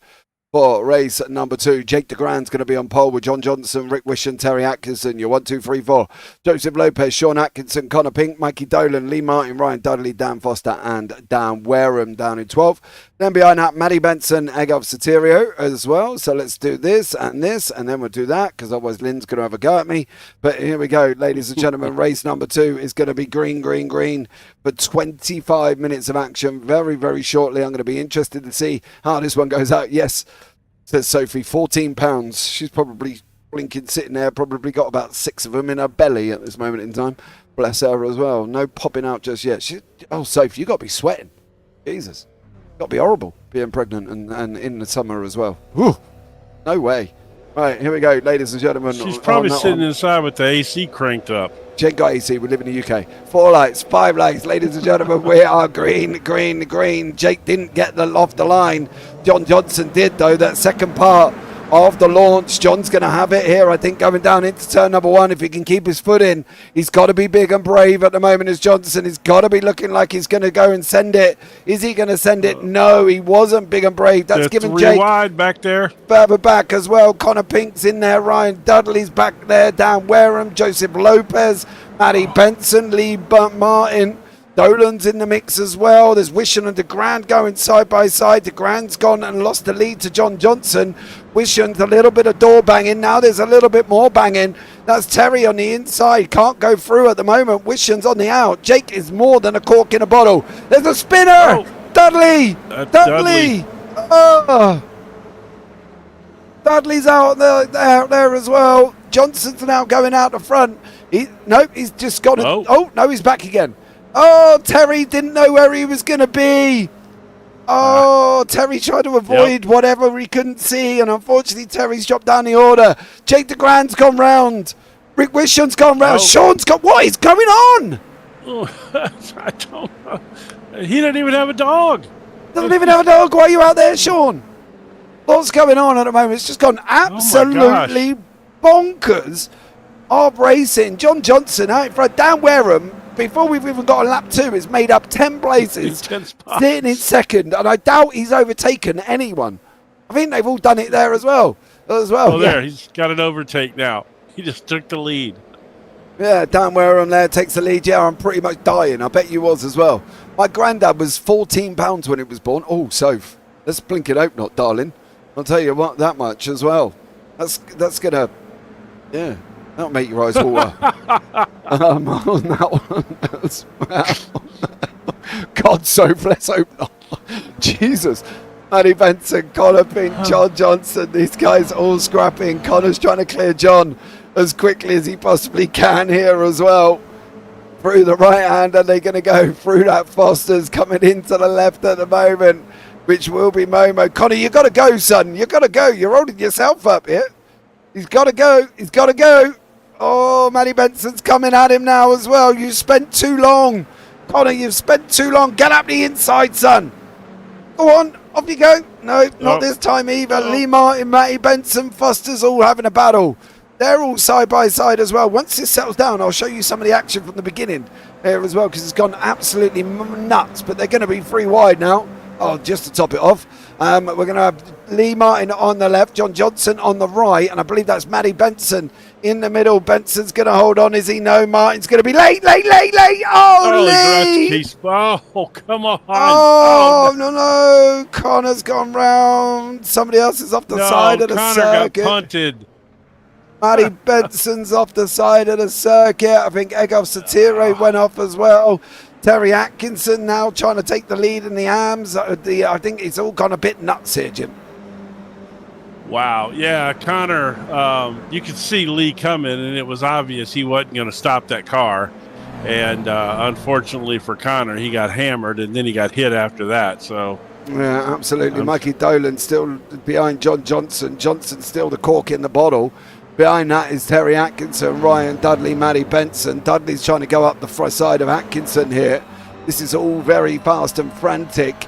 for race number 2. Jake DeGrand's going to be on pole with John Johnson, Rick Wisham, Terry Atkinson. Your 1, 2, 3, 4. Joseph Lopez, Sean Atkinson, Connor Pink, Mikey Dolan, Lee Martin, Ryan Dudley, Dan Foster, and Dan Wareham down in 12. Then behind that, Maddie Benson, Egov Soterio as well. So let's do this, and then we'll do that, because otherwise Lynn's going to have a go at me. But here we go, ladies and gentlemen. Race number 2 is going to be green for 25 minutes of action. Very, very shortly. I'm going to be interested to see how this one goes out. Yes, says Sophie, 14 pounds. She's probably blinking sitting there, probably got about 6 of them in her belly at this moment in time. Bless her as well. No popping out just yet. Sophie, you got to be sweating. Jesus. Got to be horrible being pregnant and in the summer as well. Whew. No way. Right, here we go, ladies and gentlemen. She's probably sitting inside with the AC cranked up. Jen got AC. We live in the UK. 4 lights, 5 lights, ladies and gentlemen. We are green. Jake didn't get off the line. John Johnson did, though. That second part of the launch. John's going to have it here, I think, going down into turn number 1. If he can keep his foot in, he's got to be big and brave at the moment as Johnson. He's got to be looking like he's going to go and send it. Is he going to send it? No, he wasn't big and brave. That's given Jake wide back there. Further back as well. Connor Pink's in there. Ryan Dudley's back there. Dan Wareham, Joseph Lopez, Matty Benson, Lee Martin. Dolan's in the mix as well. There's Wishon and DeGrand going side by side. DeGrand's gone and lost the lead to John Johnson. Wishon's a little bit of door banging. Now there's a little bit more banging. That's Terry on the inside. Can't go through at the moment. Wishon's on the out. Jake is more than a cork in a bottle. There's a spinner. Oh. Dudley. Oh. Dudley's out there as well. Johnson's now going out the front. He's just gone. Oh, no, he's back again. Oh, Terry didn't know where he was going to be. Oh, Terry tried to avoid whatever he couldn't see, and unfortunately Terry's dropped down the order. Jake DeGrand's gone round. Rick Wishon's gone round. Sean's got... What is going on? Oh, I don't know. He doesn't even have a dog. Doesn't even have a dog. Why are you out there, Sean? What's going on at the moment? It's just gone absolutely bonkers. Arb Racing, John Johnson out in front. Dan Wareham, before we've even got a lap 2, has made up 10 places, sitting in second, and I doubt he's overtaken anyone. I think they've all done it there as well. Oh, there, he's got an overtake now. He just took the lead. Yeah, Dan Wareham there takes the lead. Yeah, I'm pretty much dying. I bet you was as well. My granddad was 14 pounds when he was born. Oh, Soph, let's blink it out, not darling. I'll tell you what, that much as well. That's gonna, yeah. That'll make your eyes water. On that one as well. God, so let's hope not. Jesus. Matty Benson, Connor Pink, John Johnson. These guys all scrapping. Connor's trying to clear John as quickly as he possibly can here as well. Through the right hand, and they're going to go through that. Foster's coming into the left at the moment, which will be Momo. Connor, you got to go, son. You got to go. You're holding yourself up here. He's got to go. He's got to go. Oh, Matty Benson's coming at him now as well. You spent too long. Connor, you've spent too long. Get up the inside, son. Go on. Off you go. No, not this time either. Lee Martin, Matty Benson, Foster's all having a battle. They're all side by side as well. Once this settles down, I'll show you some of the action from the beginning here as well, because it's gone absolutely nuts. But they're going to be 3 wide now. Oh, just to top it off. We're going to have Lee Martin on the left, John Johnson on the right, and I believe that's Matty Benson in the middle. Benson's going to hold on, is he? No, Martin's going to be late. Oh, Lee! Oh, come on. Oh, no. Connor's gone round. Somebody else is off the side of the Connor circuit. Got punted. Matty Benson's off the side of the circuit. I think Egov Satire went off as well. Terry Atkinson now trying to take the lead in the AMs. I think it's all gone a bit nuts here, Jim. Wow. Yeah, Connor, you could see Lee coming, and it was obvious he wasn't going to stop that car. And unfortunately for Connor, he got hammered, and then he got hit after that. So yeah, absolutely. Mikey Dolan still behind John Johnson. Johnson's still the cork in the bottle. Behind that is Terry Atkinson, Ryan Dudley, Matty Benson. Dudley's trying to go up the front side of Atkinson here. This is all very fast and frantic.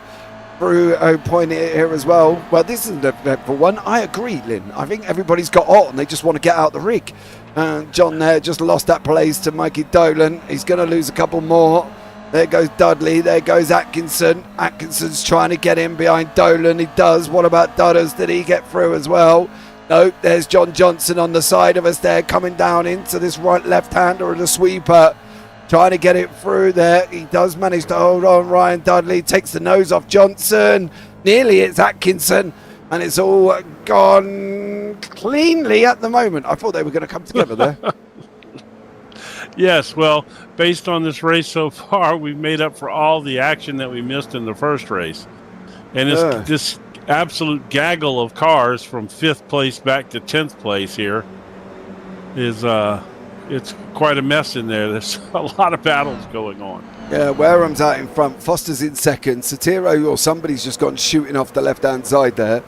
Through point here as well. Well, this is the for one. I agree, Lynn. I think everybody's got hot and they just want to get out the rig. And John there just lost that place to Mikey Dolan. He's going to lose a couple more. There goes Dudley. There goes Atkinson. Atkinson's trying to get in behind Dolan. He does. What about Dudders? Did he get through as well? Nope, there's John Johnson on the side of us there, coming down into this right left-hander of the sweeper, trying to get it through there. He does manage to hold on. Ryan Dudley takes the nose off Johnson. Nearly it's Atkinson, and it's all gone cleanly at the moment. I thought they were going to come together there. Yes, well, based on this race so far, we've made up for all the action that we missed in the first race. And it's this absolute gaggle of cars from 5th place back to 10th place here is it's quite a mess in there. There's a lot of battles going on. Yeah, Wareham's out in front, Foster's in second, Satiro or somebody's just gone shooting off the left hand side there.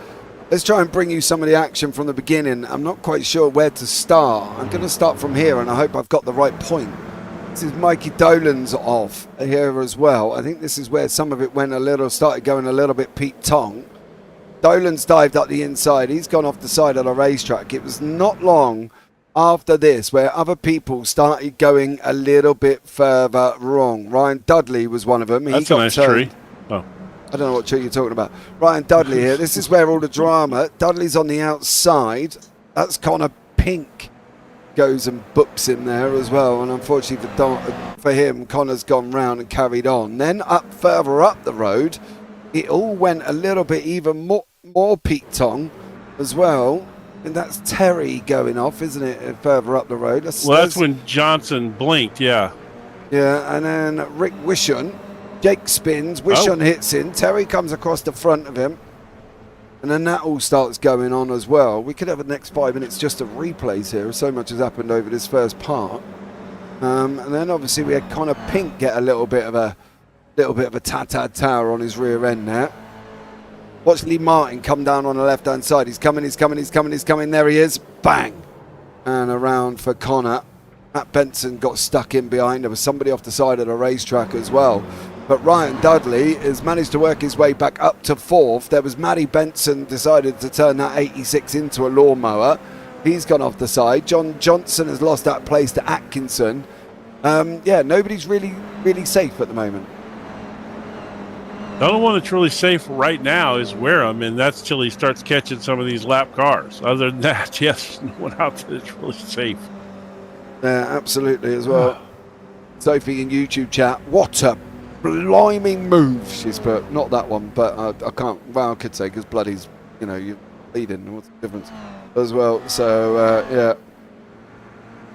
Let's try and bring you some of the action from the beginning. I'm not quite sure where to start. I'm going to start from here, and I hope I've got the right point. This is Mikey Dolan's off here as well. I think this is where some of it started going a little bit Pete Tong. Dolan's dived up the inside. He's gone off the side of the racetrack. It was not long after this where other people started going a little bit further wrong. Ryan Dudley was one of them. That's a nice tree. Oh. I don't know what tree you're talking about. Ryan Dudley here. This is where all the drama. Dudley's on the outside. That's Connor Pink. Goes and books him there as well. And unfortunately for him, Connor's gone round and carried on. Then further up the road, it all went a little bit even more Pete Tong as well. And that's Terry going off, isn't it? Further up the road. That's when Johnson blinked, yeah. Yeah, and then Rick Wishon. Jake spins, Wishon hits in, Terry comes across the front of him, and then that all starts going on as well. We could have the next 5 minutes just of replays here. So much has happened over this first part. And then obviously we had Connor Pink get a little bit of a ta-ta-ta on his rear end there. Watch Lee Martin come down on the left-hand side. He's coming. There he is. Bang! And around for Connor. Matt Benson got stuck in behind. There was somebody off the side of the racetrack as well. But Ryan Dudley has managed to work his way back up to 4th. There was Matty Benson decided to turn that 86 into a lawnmower. He's gone off the side. John Johnson has lost that place to Atkinson. Nobody's really safe at the moment. The only one that's really safe right now is Wareham, and that's till he starts catching some of these lap cars. Other than that, yes, no one out there that's really safe. Yeah, absolutely as well. Sophie in YouTube chat, what a blimey move she's put. Not that one, but I can't. Well, I could say because Bloody's, you're leading. What's the difference as well? So yeah,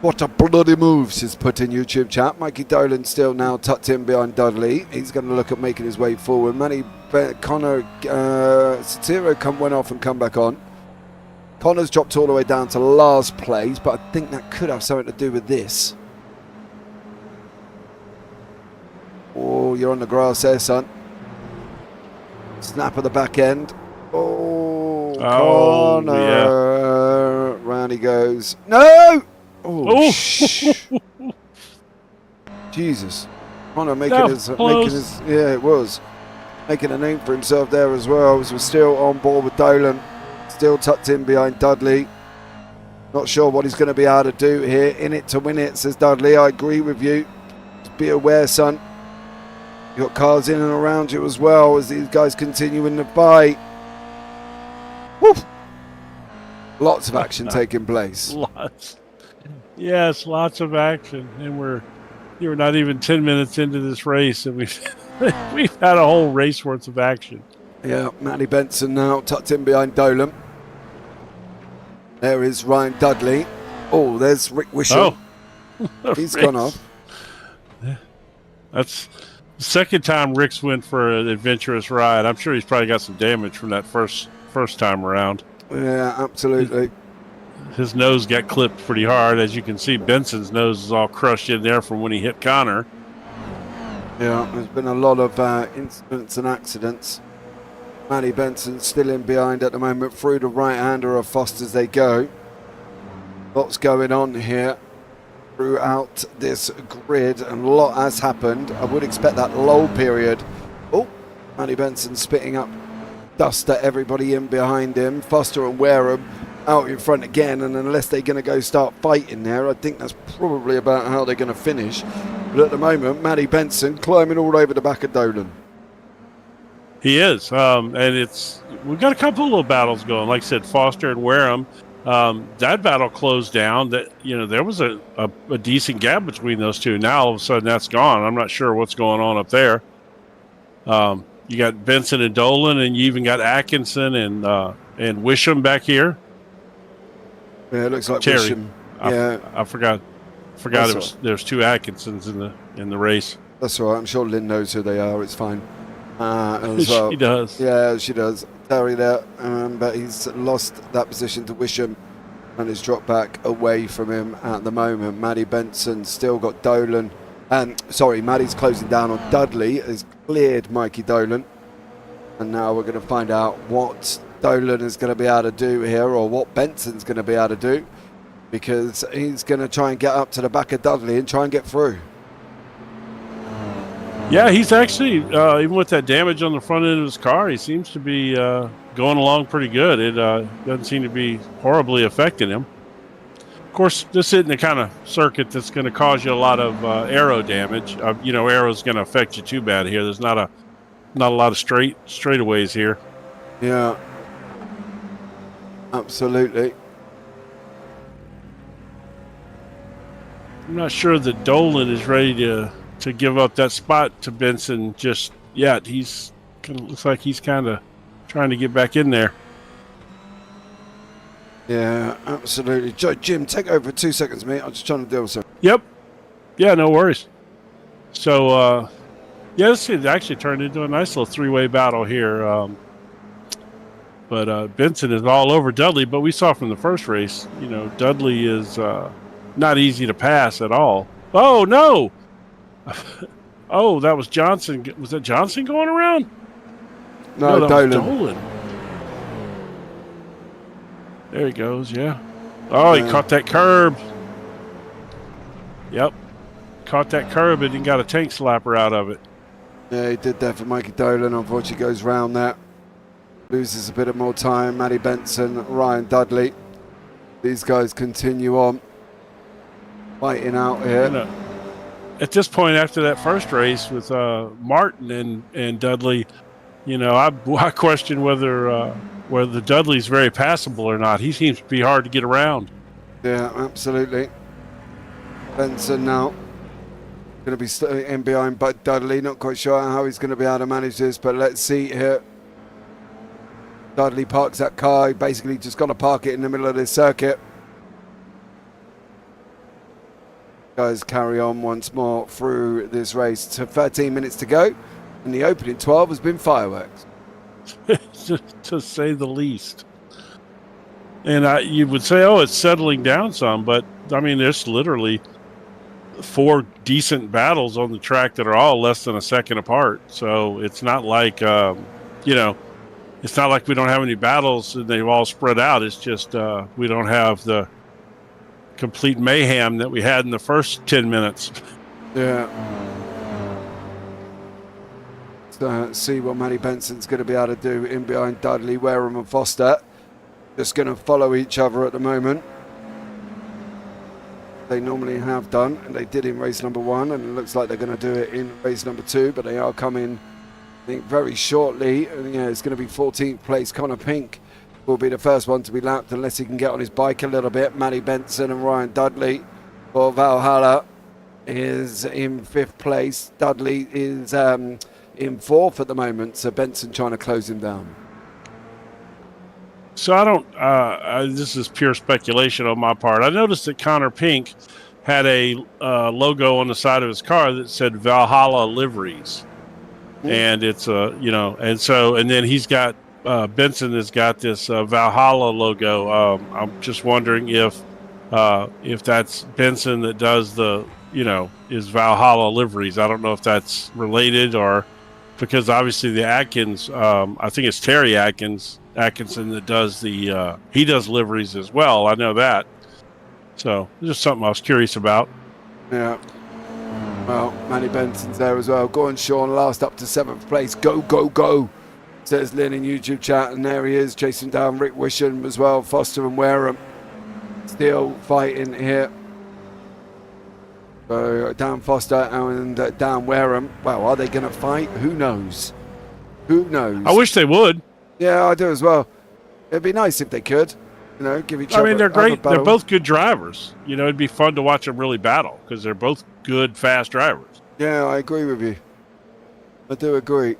what a bloody move she's put in YouTube chat. Mikey Dolan still now tucked in behind Dudley. He's going to look at making his way forward. Connor Satiro went off and come back on. Connor's dropped all the way down to last place, but I think that could have something to do with this. Oh, you're on the grass there, son. Snap of the back end. Oh, Connor. Yeah. Round he goes. No! Oh, Jesus. Connor making his, yeah, it was. Making a name for himself there as well. So we're still on board with Dolan. Still tucked in behind Dudley. Not sure what he's going to be able to do here. In it to win it, says Dudley. I agree with you. Just be aware, son. You got cars in and around you as well as these guys continue in the fight. Woo! Lots of action taking place. Lots. Yes, lots of action. And you're not even 10 minutes into this race, and we've had a whole race worth of action. Yeah, Matty Benson now tucked in behind Dolan. There is Ryan Dudley. Oh, there's Rick Wishel. Oh. He's gone off. That's the second time Rick's went for an adventurous ride. I'm sure he's probably got some damage from that first time around. Yeah, absolutely. His nose got clipped pretty hard. As you can see, Benson's nose is all crushed in there from when he hit Connor. Yeah, there's been a lot of incidents and accidents. Matty Benson still in behind at the moment through the right-hander of Foster's they go. Lots going on here throughout this grid and a lot has happened. I would expect that lull period. Oh, Matty Benson spitting up dust at everybody in behind him. Foster and Wareham out in front again, and unless they're going to go start fighting there, I think that's probably about how they're going to finish. But at the moment, Matty Benson climbing all over the back of Dolan. He is, and we've got a couple of little battles going. Like I said, Foster and Wareham, that battle closed down. That there was a decent gap between those two. Now all of a sudden that's gone. I'm not sure what's going on up there. You got Benson and Dolan, and you even got Atkinson and Wisham back here. Yeah, it looks like Terry. Wisham. Yeah, I forgot. There's two Atkinsons in the race. That's all right. I'm sure Lynn knows who they are. It's fine. As well. She does. Yeah, she does. Terry there, but he's lost that position to Wisham and has dropped back away from him at the moment. Matty Benson still got Dolan. Matty's closing down on Dudley. Has cleared Mikey Dolan. And now we're going to find out what Dolan is going to be able to do here, or what Benson's going to be able to do, because he's going to try and get up to the back of Dudley and try and get through. Yeah, he's actually, even with that damage on the front end of his car, he seems to be going along pretty good. It doesn't seem to be horribly affecting him. Of course, this isn't the kind of circuit that's going to cause you a lot of aero damage. Aero's going to affect you too bad here. There's not a lot of straightaways here. Yeah, absolutely. I'm not sure that Dolan is ready to give up that spot to Benson just yet. Looks like he's kind of trying to get back in there. Yeah, absolutely. Jim, take over for 2 seconds, mate. I'm just trying to deal with something. Yep. Yeah, no worries. So, this actually turned into a nice little three-way battle here. But Benson is all over Dudley. But we saw from the first race, Dudley is not easy to pass at all. Oh, no! Oh, that was Johnson. Was that Johnson going around? No, that Dolan. was Dolan. There he goes, yeah. Oh, he caught that curb. Yep. Caught that curb and he got a tank slapper out of it. Yeah, he did that for Mikey Dolan. Unfortunately, goes round that. Loses a bit of more time. Matty Benson, Ryan Dudley. These guys continue on. Fighting out here. At this point, after that first race with Martin and Dudley, I question whether Dudley's very passable or not. He seems to be hard to get around. Yeah, absolutely. Benson now going to be in behind but Dudley. Not quite sure how he's going to be able to manage this, but let's see here. Dudley parks that car. He basically just got to park it in the middle of this circuit. Guys carry on once more through this race. To 13 minutes to go, and the opening 12 has been fireworks. To say the least. And you would say, it's settling down some, but I mean, there's literally 4 decent battles on the track that are all less than a second apart. So it's not like, it's not like we don't have any battles and they've all spread out. It's just we don't have the complete mayhem that we had in the first 10 minutes. Yeah. So see what Matty Benson's going to be able to do in behind Dudley, Wareham and Foster. Just going to follow each other at the moment. They normally have done, and they did in race number 1, and it looks like they're going to do it in race number 2, but they are coming, I think, very shortly. Yeah, it's going to be 14th place. Connor Pink will be the first one to be lapped unless he can get on his bike a little bit. Matty Benson and Ryan Dudley for Valhalla is in 5th place. Dudley is in 4th at the moment, so Benson trying to close him down. So I don't, this is pure speculation on my part. I noticed that Connor Pink had a logo on the side of his car that said Valhalla Liveries. And it's and then he's got Benson has got this Valhalla logo. I'm just wondering if that's Benson that does is Valhalla Liveries. I don't know if that's related or because obviously the Atkins, I think it's Terry Atkinson that does he does liveries as well. I know that. So just something I was curious about. Yeah. Well, Matty Benson's there as well. Go on, Sean, last up to 7th place. Go, go, go, says Lynn in YouTube chat. And there he is, chasing down Rick Wisham as well. Foster and Wareham still fighting here. So Dan Foster and Dan Wareham. Well, are they going to fight? Who knows? Who knows? I wish they would. Yeah, I do as well. It'd be nice if they could. Give each other. I mean, they're great. They're both good drivers. It'd be fun to watch them really battle because they're both good, fast drivers. Yeah, I agree with you. I do agree.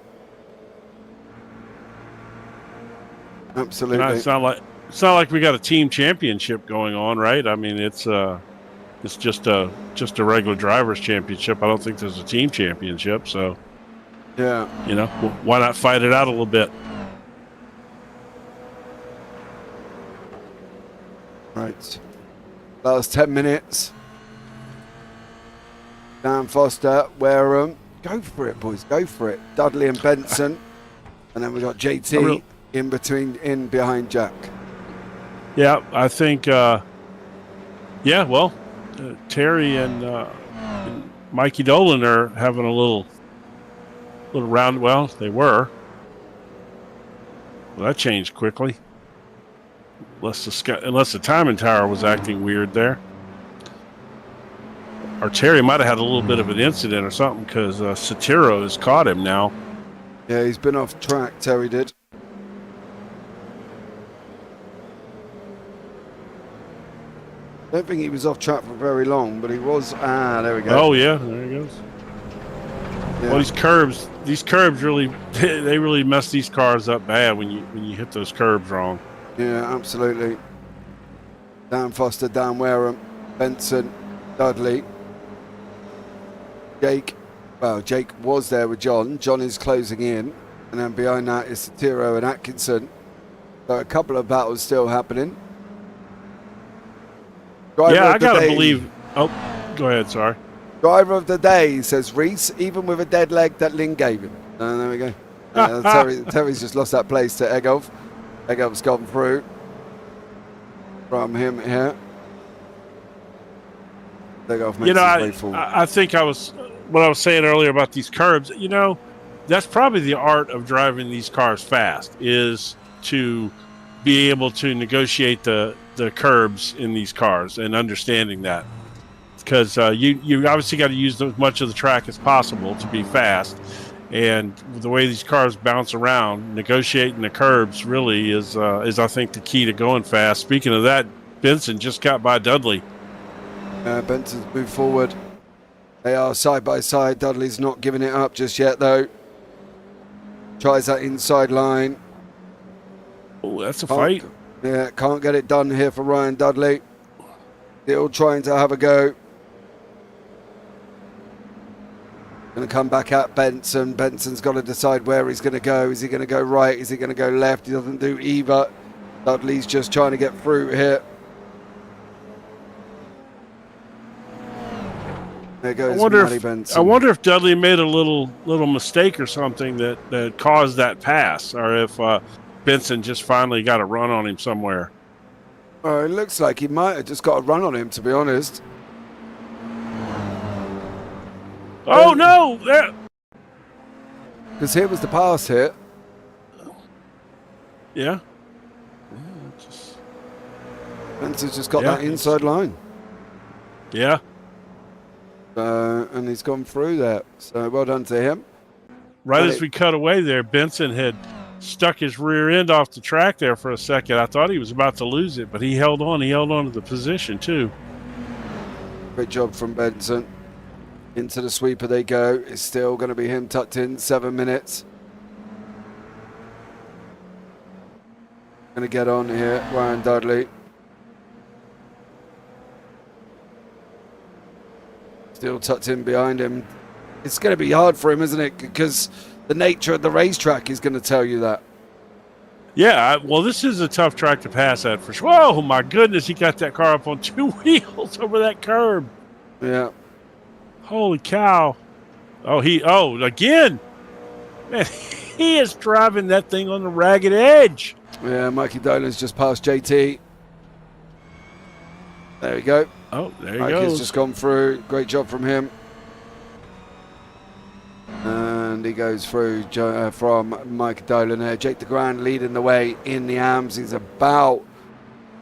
Absolutely. It's not like we got a team championship going on, right? I mean, it's just a regular drivers championship. I don't think there's a team championship. So, yeah, why not fight it out a little bit? Right. Last 10 minutes. Dan Foster, Wareham. Go for it, boys. Go for it. Dudley and Benson. And then we got JT in behind Jack. Yeah, I think, Terry and Mikey Dolan are having a little little round. Well, they were. Well, that changed quickly. Unless the timing tower was acting weird there. Or Terry might have had a little bit of an incident or something because Satiro has caught him now. Yeah, he's been off track, Terry did. I don't think he was off track for very long, but he was. There we go. Oh, yeah, there he goes. Yeah. Well, these curbs really, they really mess these cars up bad when you hit those curbs wrong. Yeah, absolutely. Dan Foster, Dan Wareham, Benson, Dudley, Jake. Well, Jake was there with John. John is closing in. And then behind that is Satiro and Atkinson. So a couple of battles still happening. Driver I got to believe. Oh, go ahead, sorry. Driver of the day, says Reese, even with a dead leg that Lynn gave him. There we go. Terry's just lost that place to Egolf. Egolf's gone through from him here. Egolf makes his way forward. I think what I was saying earlier about these curbs, that's probably the art of driving these cars fast, is to be able to negotiate the curbs in these cars and understanding that. Because you obviously got to use as much of the track as possible to be fast. And the way these cars bounce around, negotiating the curbs really is I think, the key to going fast. Speaking of that, Benson just got by Dudley. Benson's moved forward. They are side by side. Dudley's not giving it up just yet, though. Tries that inside line. Oh, that's a fight. Yeah, can't get it done here for Ryan Dudley. Still trying to have a go. Going to come back at Benson. Benson's got to decide where he's going to go. Is he going to go right? Is he going to go left? He doesn't do either. Dudley's just trying to get through here. There goes Matty Benson. I wonder if Dudley made a little mistake or something that caused that pass, or if Benson just finally got a run on him somewhere. Oh, it looks like he might have just got a run on him, to be honest. Oh, no! Because here was the pass here. Yeah. Benson's just got that inside line. Yeah. And he's gone through there. So well done to him. Right as we cut away there, Benson had stuck his rear end off the track there for a second. I thought he was about to lose it, but he held on. He held on to the position, too. Great job from Benson. Into the sweeper they go. It's still going to be him tucked in. 7 minutes. Going to get on here. Ryan Dudley. Still tucked in behind him. It's going to be hard for him, isn't it? Because the nature of the racetrack is going to tell you that. Yeah, well, this is a tough track to pass at for sure. Oh, my goodness, he got that car up on 2 wheels over that curb. Yeah. Holy cow. Again. Man, he is driving that thing on the ragged edge. Yeah, Mikey Dolan's just past JT. There we go. Oh, there he Mikey's goes. just gone through. Great job from him. And he goes through from Mike Dolan there. Jake DeGrand leading the way in the AMS. He's about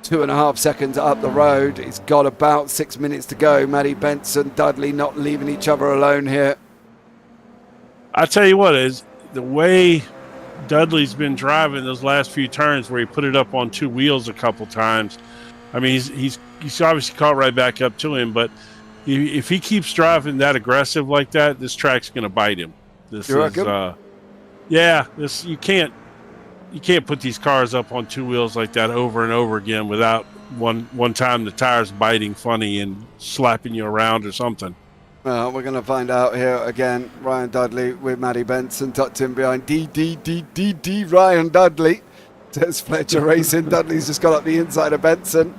2.5 seconds up the road. He's got about 6 minutes to go. Matty Benson, Dudley not leaving each other alone here. I tell you what, is the way Dudley's been driving those last few turns where he put it up on 2 wheels a couple times. I mean, he's obviously caught right back up to him, but if he keeps driving that aggressive like that, this track's going to bite him. This you is, you can't put these cars up on 2 wheels like that over and over again without one time the tires biting funny and slapping you around or something. Well, we're going to find out here again. Ryan Dudley with Matty Benson tucked in behind D. Ryan Dudley. Says Fletcher Racing. Dudley's just got up the inside of Benson.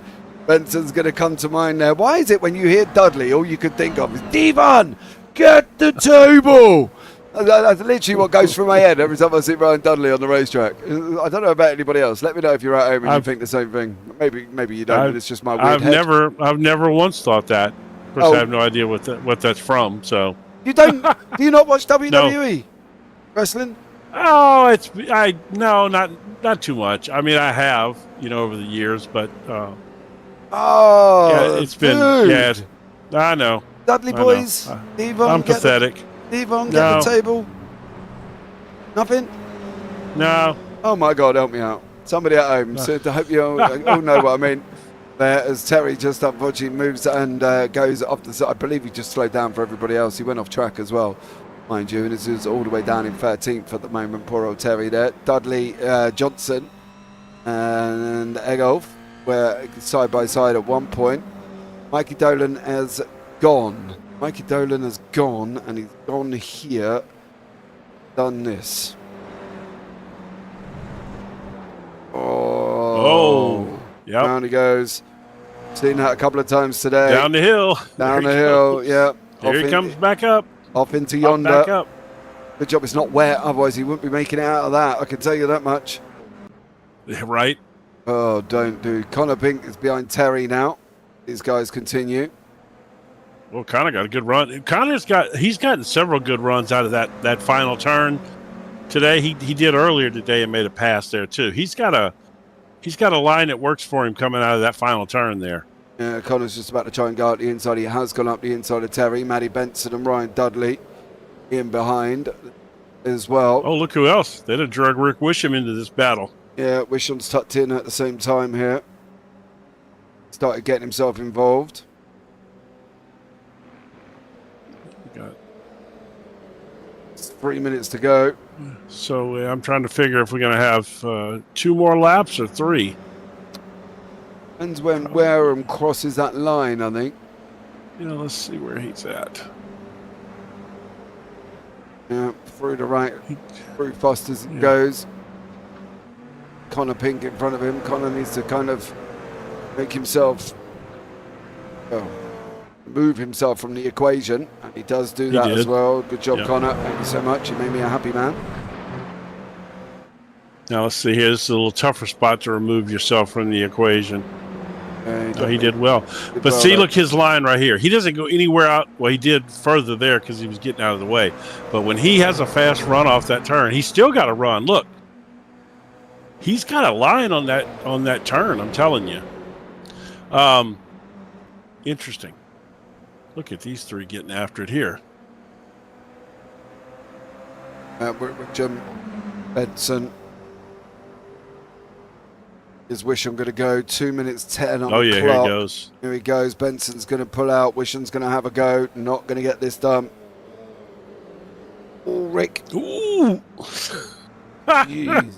Benson's going to come to mind there. Why is it when you hear Dudley, all you could think of is, Devon, get the table! That's literally what goes through my head every time I see Ryan Dudley on the racetrack. I don't know about anybody else. Let me know if you're at home and you think the same thing. Maybe you don't, but it's just my weird head. I've never once thought that. Of course, I have no idea what that's from. So you don't? Do you not watch WWE? wrestling? Oh, no, not too much. I mean, I have, over the years, but yeah, it's been, yeah, I know. Dudley boys, Devon, I'm pathetic. Devon, get the table. Nothing? No. Oh my God, help me out. Somebody at home. So I hope you all know what I mean. There, as Terry just unfortunately moves and goes off the side. I believe he just slowed down for everybody else. He went off track as well, mind you, and this is all the way down in 13th at the moment. Poor old Terry there. Dudley Johnson and Egolf were side by side at one point. Mikey Dolan has gone. Mikey Dolan has gone, and he's gone here, done this. Oh, yep. Down he goes. Seen that a couple of times today. Down the hill. Down the hill, yeah. Here he comes back up. Off into yonder. Back up. Good job it's not wet, otherwise he wouldn't be making it out of that. I can tell you that much. Right. Oh, don't do. Connor Pink is behind Terry now. These guys continue. Well, Connor got a good run. He's gotten several good runs out of that final turn today. He did earlier today and made a pass there too. He's got a line that works for him coming out of that final turn there. Yeah, Connor's just about to try and go up the inside. He has gone up the inside of Terry. Matty Benson and Ryan Dudley in behind as well. Oh, look who else. They'd have drug Rick Wisham into this battle. Yeah, Wisham's tucked in at the same time here. Started getting himself involved. Got 3 minutes to go. So I'm trying to figure if we're going to have 2 more laps or 3. Depends when Wareham crosses that line, I think. Let's see where he's at. Yeah, through the right, through fast as it goes. Connor Pink in front of him. Connor needs to kind of make himself, move himself from the equation, and he does do that as well. Good job, Connor. Thank you so much. You made me a happy man. Now let's see here. This is a little tougher spot to remove yourself from the equation. He did well. But see, look, his line right here. He doesn't go anywhere out. Well, he did further there because he was getting out of the way. But when he has a fast run off that turn, he's still got to run. Look, he's got a line on that turn. I'm telling you. Interesting. Look at these 3 getting after it here. With Jim Benson. His Wisham going to go 2 minutes 10 on the clock. Here he goes. Here he goes. Benson's going to pull out. Wisham's going to have a go. Not going to get this done. Oh, Rick. Ooh. Jeez.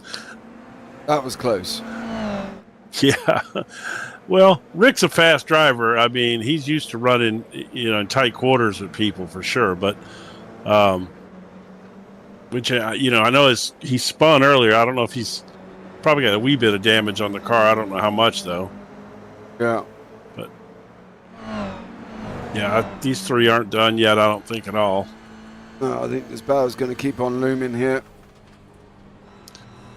That was close. Yeah. Well, Rick's a fast driver. I mean, he's used to running, in tight quarters with people for sure. But, which, I know he spun earlier. I don't know if he's probably got a wee bit of damage on the car. I don't know how much, though. Yeah. But, yeah, these 3 aren't done yet, I don't think at all. No, I think this battle's going to keep on looming here.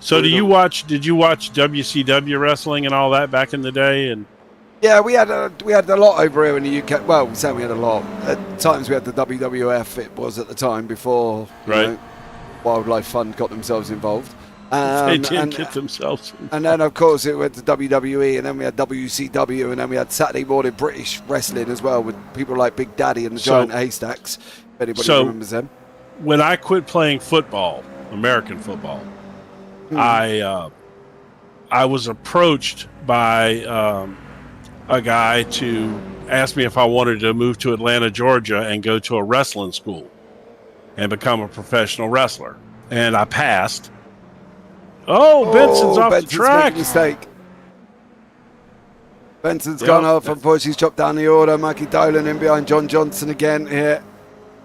So did you watch WCW wrestling and all that back in the day? And yeah, we had a lot over here in the UK. Well, we say we had a lot. At times we had the WWF. It was at the time before Wildlife Fund got themselves involved. They did get themselves involved. And then of course it went to WWE, and then we had WCW, and then we had Saturday Morning British Wrestling as well with people like Big Daddy and the Giant Haystacks. If anybody remembers them. When I quit playing football, American football. I was approached by a guy to ask me if I wanted to move to Atlanta, Georgia, and go to a wrestling school and become a professional wrestler. And I passed. Benson's off the track. Mistake. Benson's gone off. Unfortunately, he's dropped down the order. Mikey Dolan in behind John Johnson again here.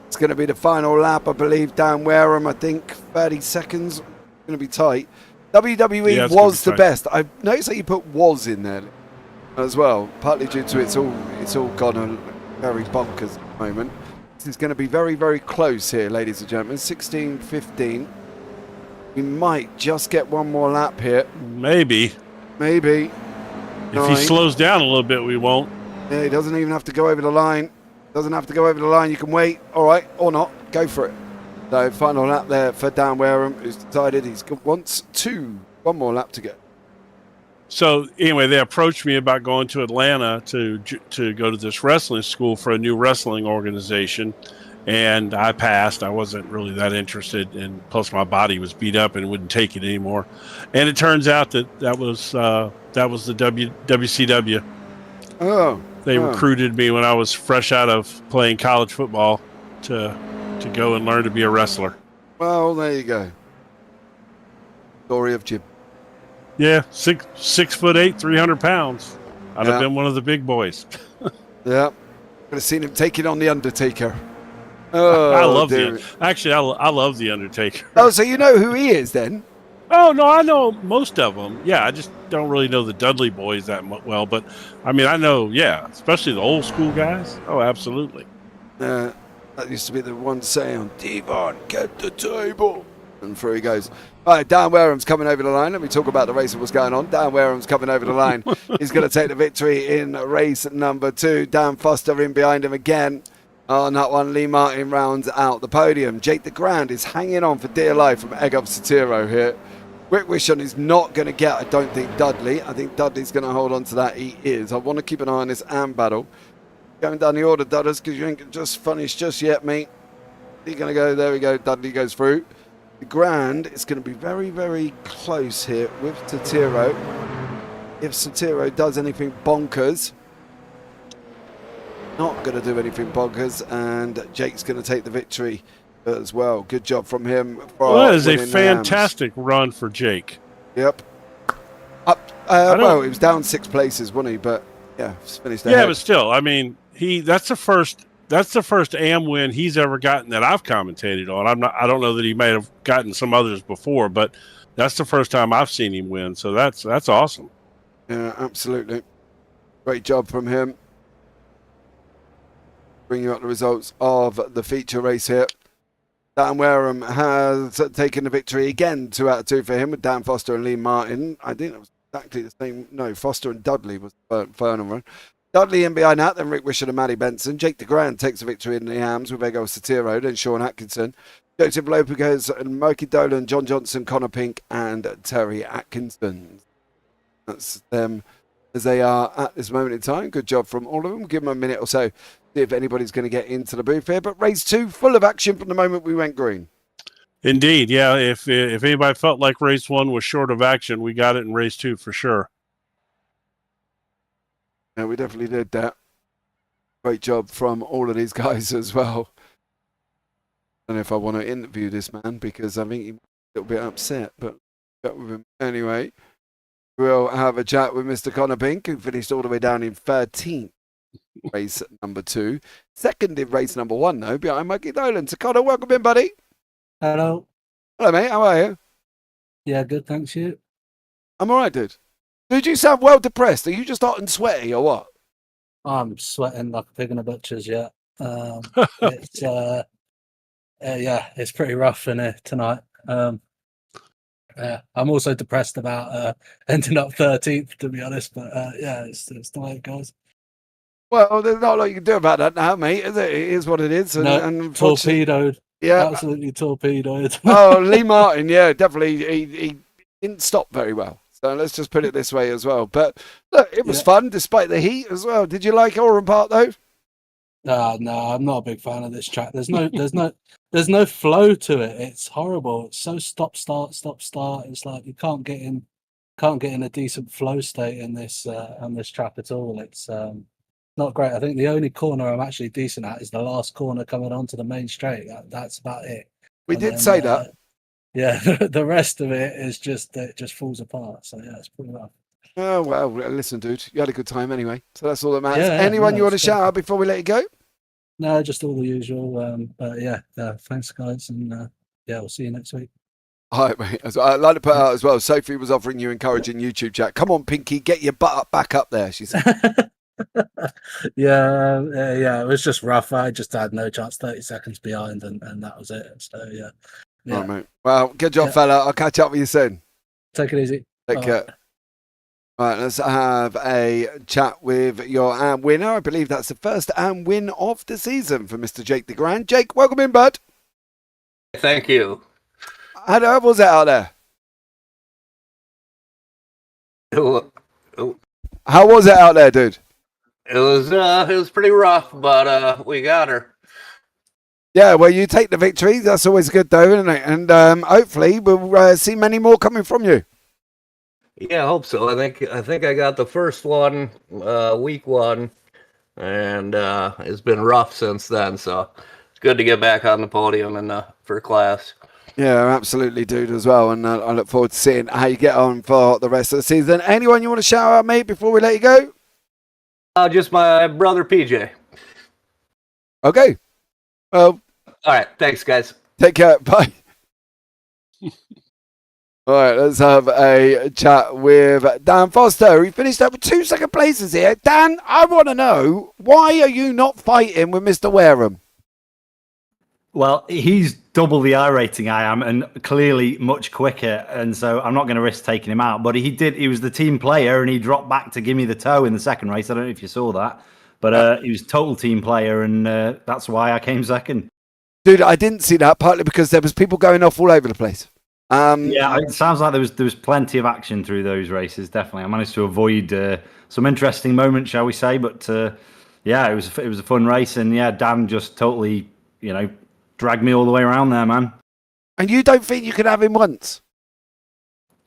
It's going to be the final lap, I believe, down Wareham. I think 30 seconds. Going to be tight. WWE was the best. I've noticed that you put "was" in there as well, partly due to it's all gone a very bonkers at the moment. This is going to be very, very close here, ladies and gentlemen. 16:15. We might just get one more lap here. Maybe. If he slows down a little bit, we won't. Yeah, he doesn't even have to go over the line. You can wait. All right, or not. Go for it. So final lap there for Dan Wareham, who's decided he's wants one more lap to go. So anyway, they approached me about going to Atlanta to go to this wrestling school for a new wrestling organization, and I passed. I wasn't really that interested, and plus my body was beat up and wouldn't take it anymore. And it turns out that was the WCW. Oh, they recruited me when I was fresh out of playing college football to go and learn to be a wrestler. Well, there you go. Story of Jim. Yeah, 6'8", 300 pounds. I'd have been one of the big boys. Yeah, could have seen him taking on the Undertaker. Oh, I love I love the Undertaker. Oh, so you know who he is then? Oh no, I know most of them. Yeah, I just don't really know the Dudley boys that well. But I mean, I know, especially the old school guys. Oh, absolutely. That used to be the one saying, "Devon, get the table," and through he goes. All right, Dan Wareham's coming over the line. Let me talk about the race and what's going on. Dan Wareham's coming over the line. He's going to take the victory in race number 2. Dan Foster in behind him again. On that one, Lee Martin rounds out the podium. Jake the Grand is hanging on for dear life from Egg Up Satiro here. Rick Wishon is not going to get, I don't think, Dudley. I think Dudley's going to hold on to that. He is. I want to keep an eye on this AM battle. Going down the order, Dudders, because you ain't just finished just yet, mate. He's going to go. There we go. Dudley goes through. The Grand is going to be very, very close here with Satiro. If Satiro does anything bonkers, not going to do anything bonkers, and Jake's going to take the victory as well. Good job from him. That is a fantastic run for Jake. Yep. Well, he was down 6 places, wasn't he? But yeah, finished ahead. Yeah, but still, I mean, that's the first AM win he's ever gotten that I've commentated on. I don't know that he may have gotten some others before, but that's the first time I've seen him win. So that's awesome. Yeah, absolutely. Great job from him. Bring you up the results of the feature race here. Dan Wareham has taken the victory again, 2 out of 2 for him with Dan Foster and Lee Martin. I think it was exactly the same. No, Foster and Dudley was the final run. Dudley in behind that, then Rick Wishon and Matty Benson. Jake the Grand takes the victory in the hams with Ego Satiro, then Sean Atkinson. Joseph Lopez and Mikey Dolan, John Johnson, Connor Pink, and Terry Atkinson. That's them as they are at this moment in time. Good job from all of them. Give them a minute or so, see if anybody's going to get into the booth here. But race 2, full of action from the moment we went green. Indeed, yeah. If anybody felt like race 1 was short of action, we got it in race 2 for sure. Yeah, we definitely did that. Great job from all of these guys as well. I don't know if I want to interview this man because I think he's a little bit upset, but chat with him anyway. We'll have a chat with Mr. Connor Pink, who finished all the way down in 13th, race number 2. Second in race number 1, though, behind Mikey Dolan. So, Connor, welcome in, buddy. Hello. Hello, mate. How are you? Yeah, good, thanks, you. I'm all right, dude. Dude, you sound well depressed. Are you just hot and sweaty or what? I'm sweating like a pig in a butcher's, yeah. It's, it's pretty rough in here tonight. I'm also depressed about ending up 13th, to be honest, but it's the way it goes. Well, there's not a lot you can do about that now, mate, is it? It is what it is. And torpedoed. Yeah. Absolutely torpedoed. Oh, Lee Martin, yeah, definitely. He didn't stop very well. So let's just put it this way as well. But look, it was fun despite the heat as well. Did you like Oran Park though? No, I'm not a big fan of this track. There's no flow to it. It's horrible. It's so stop start. It's like you can't get in a decent flow state in this on this track at all. It's not great. I think the only corner I'm actually decent at is the last corner coming onto the main straight. That's about it. We did say that. Yeah, the rest of it is it just falls apart. So yeah, it's pretty rough. Oh well, listen, dude, you had a good time anyway, so that's all that matters. Anyone you want to shout out before we let you go? No, just all the usual. But thanks, guys, and we'll see you next week. All right, mate. I'd like to put out as well. Sophie was offering you encouraging YouTube chat. Come on, Pinky, get your butt up, back up there. She said. Yeah, it was just rough. I just had no chance, 30 seconds behind, and that was it. So yeah. All right, mate. Well, good job, fella. I'll catch up with you soon. Take it easy. Take care. All right, let's have a chat with your AM winner. I believe that's the first AM win of the season for Mr. Jake the Grand. Jake, welcome in, bud. Thank you. How was it out there? How was it out there, dude? It was pretty rough, but we got her. Yeah, well, you take the victory. That's always good, though, isn't it? And hopefully we'll see many more coming from you. Yeah, I hope so. I think I got the first one, week 1, and it's been rough since then. So it's good to get back on the podium and for class. Yeah, absolutely, dude, as well. And I look forward to seeing how you get on for the rest of the season. Anyone you want to shout out, mate, before we let you go? Just my brother PJ. Okay. Well, all right. Thanks, guys. Take care. Bye. All right, let's have a chat with Dan Foster. He finished up with 2 second places here. Dan, I want to know, why are you not fighting with Mr. Wareham? Well, he's double the I rating I am, and clearly much quicker, and so I'm not going to risk taking him out. But he was the team player, and he dropped back to give me the toe in the second race. I don't know if you saw that, but he was total team player, and that's why I came second. Dude, I didn't see that, partly because there was people going off all over the place. Yeah, it sounds like there was plenty of action through those races. Definitely, I managed to avoid some interesting moments, shall we say? But yeah, it was a fun race, and yeah, Dan just totally, dragged me all the way around there, man. And you don't think you could have him once?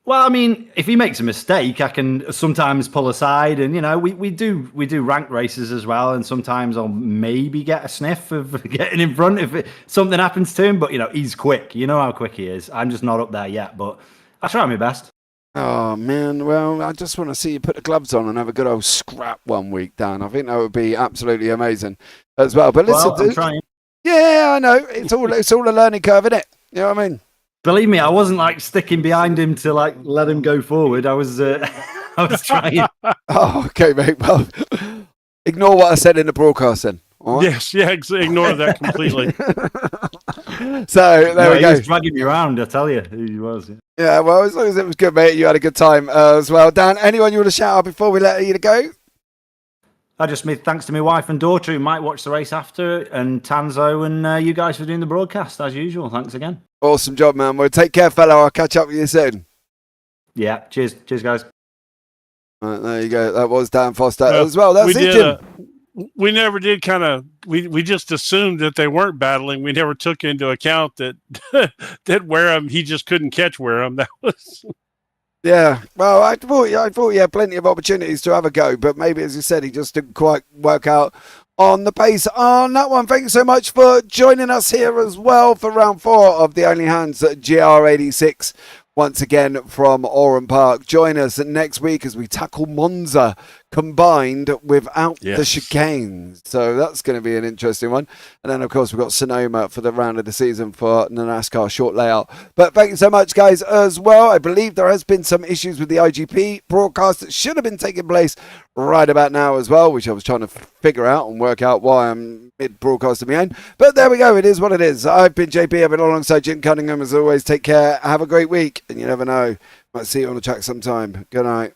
Well, I mean, if he makes a mistake, I can sometimes pull aside, and we do ranked races as well, and sometimes I'll maybe get a sniff of getting in front if something happens to him. But he's quick. You know how quick he is. I'm just not up there yet, but I try my best. Oh man, well, I just want to see you put the gloves on and have a good old scrap one week, Dan. I think that would be absolutely amazing as well. But listen, I'm trying. Yeah, I know. It's all a learning curve, isn't it? You know what I mean? Believe me, I wasn't sticking behind him to let him go forward. I was trying. Oh, okay, mate. Well, ignore what I said in the broadcast then. All right? Yes, yeah, ignore that completely. So there we go. He was dragging me around, I tell you. He was. Yeah, well, as long as it was good, mate, you had a good time as well. Dan, anyone you want to shout out before we let you go? I just made thanks to my wife and daughter who might watch the race after, and Tanso and you guys for doing the broadcast as usual. Thanks again. Awesome job, man. Well, take care, fella. I'll catch up with you soon. Yeah, cheers, guys. All right, there you go. That was Dan Foster as well. That's it, Jim. We never did we just assumed that they weren't battling. We never took into account that that Wareham, he just couldn't catch Wareham. That was. Yeah, well, I thought he had plenty of opportunities to have a go, but maybe, as you said, he just didn't quite work out on the pace on that one. Thank you so much for joining us here as well for round 4 of the Only Hands at GR86. Once again from Oran Park. Join us next week as we tackle Monza combined without the chicanes. So that's going to be an interesting one. And then, of course, we've got Sonoma for the round of the season for the NASCAR short layout. But thank you so much, guys, as well. I believe there has been some issues with the IGP broadcast that should have been taking place right about now as well, which I was trying to figure out and work out why I'm mid-broadcast of my own. But there we go. It is what it is. I've been JP. I've been alongside Jim Cunningham. As always, take care. Have a great week. And you never know. Might see you on the track sometime. Good night.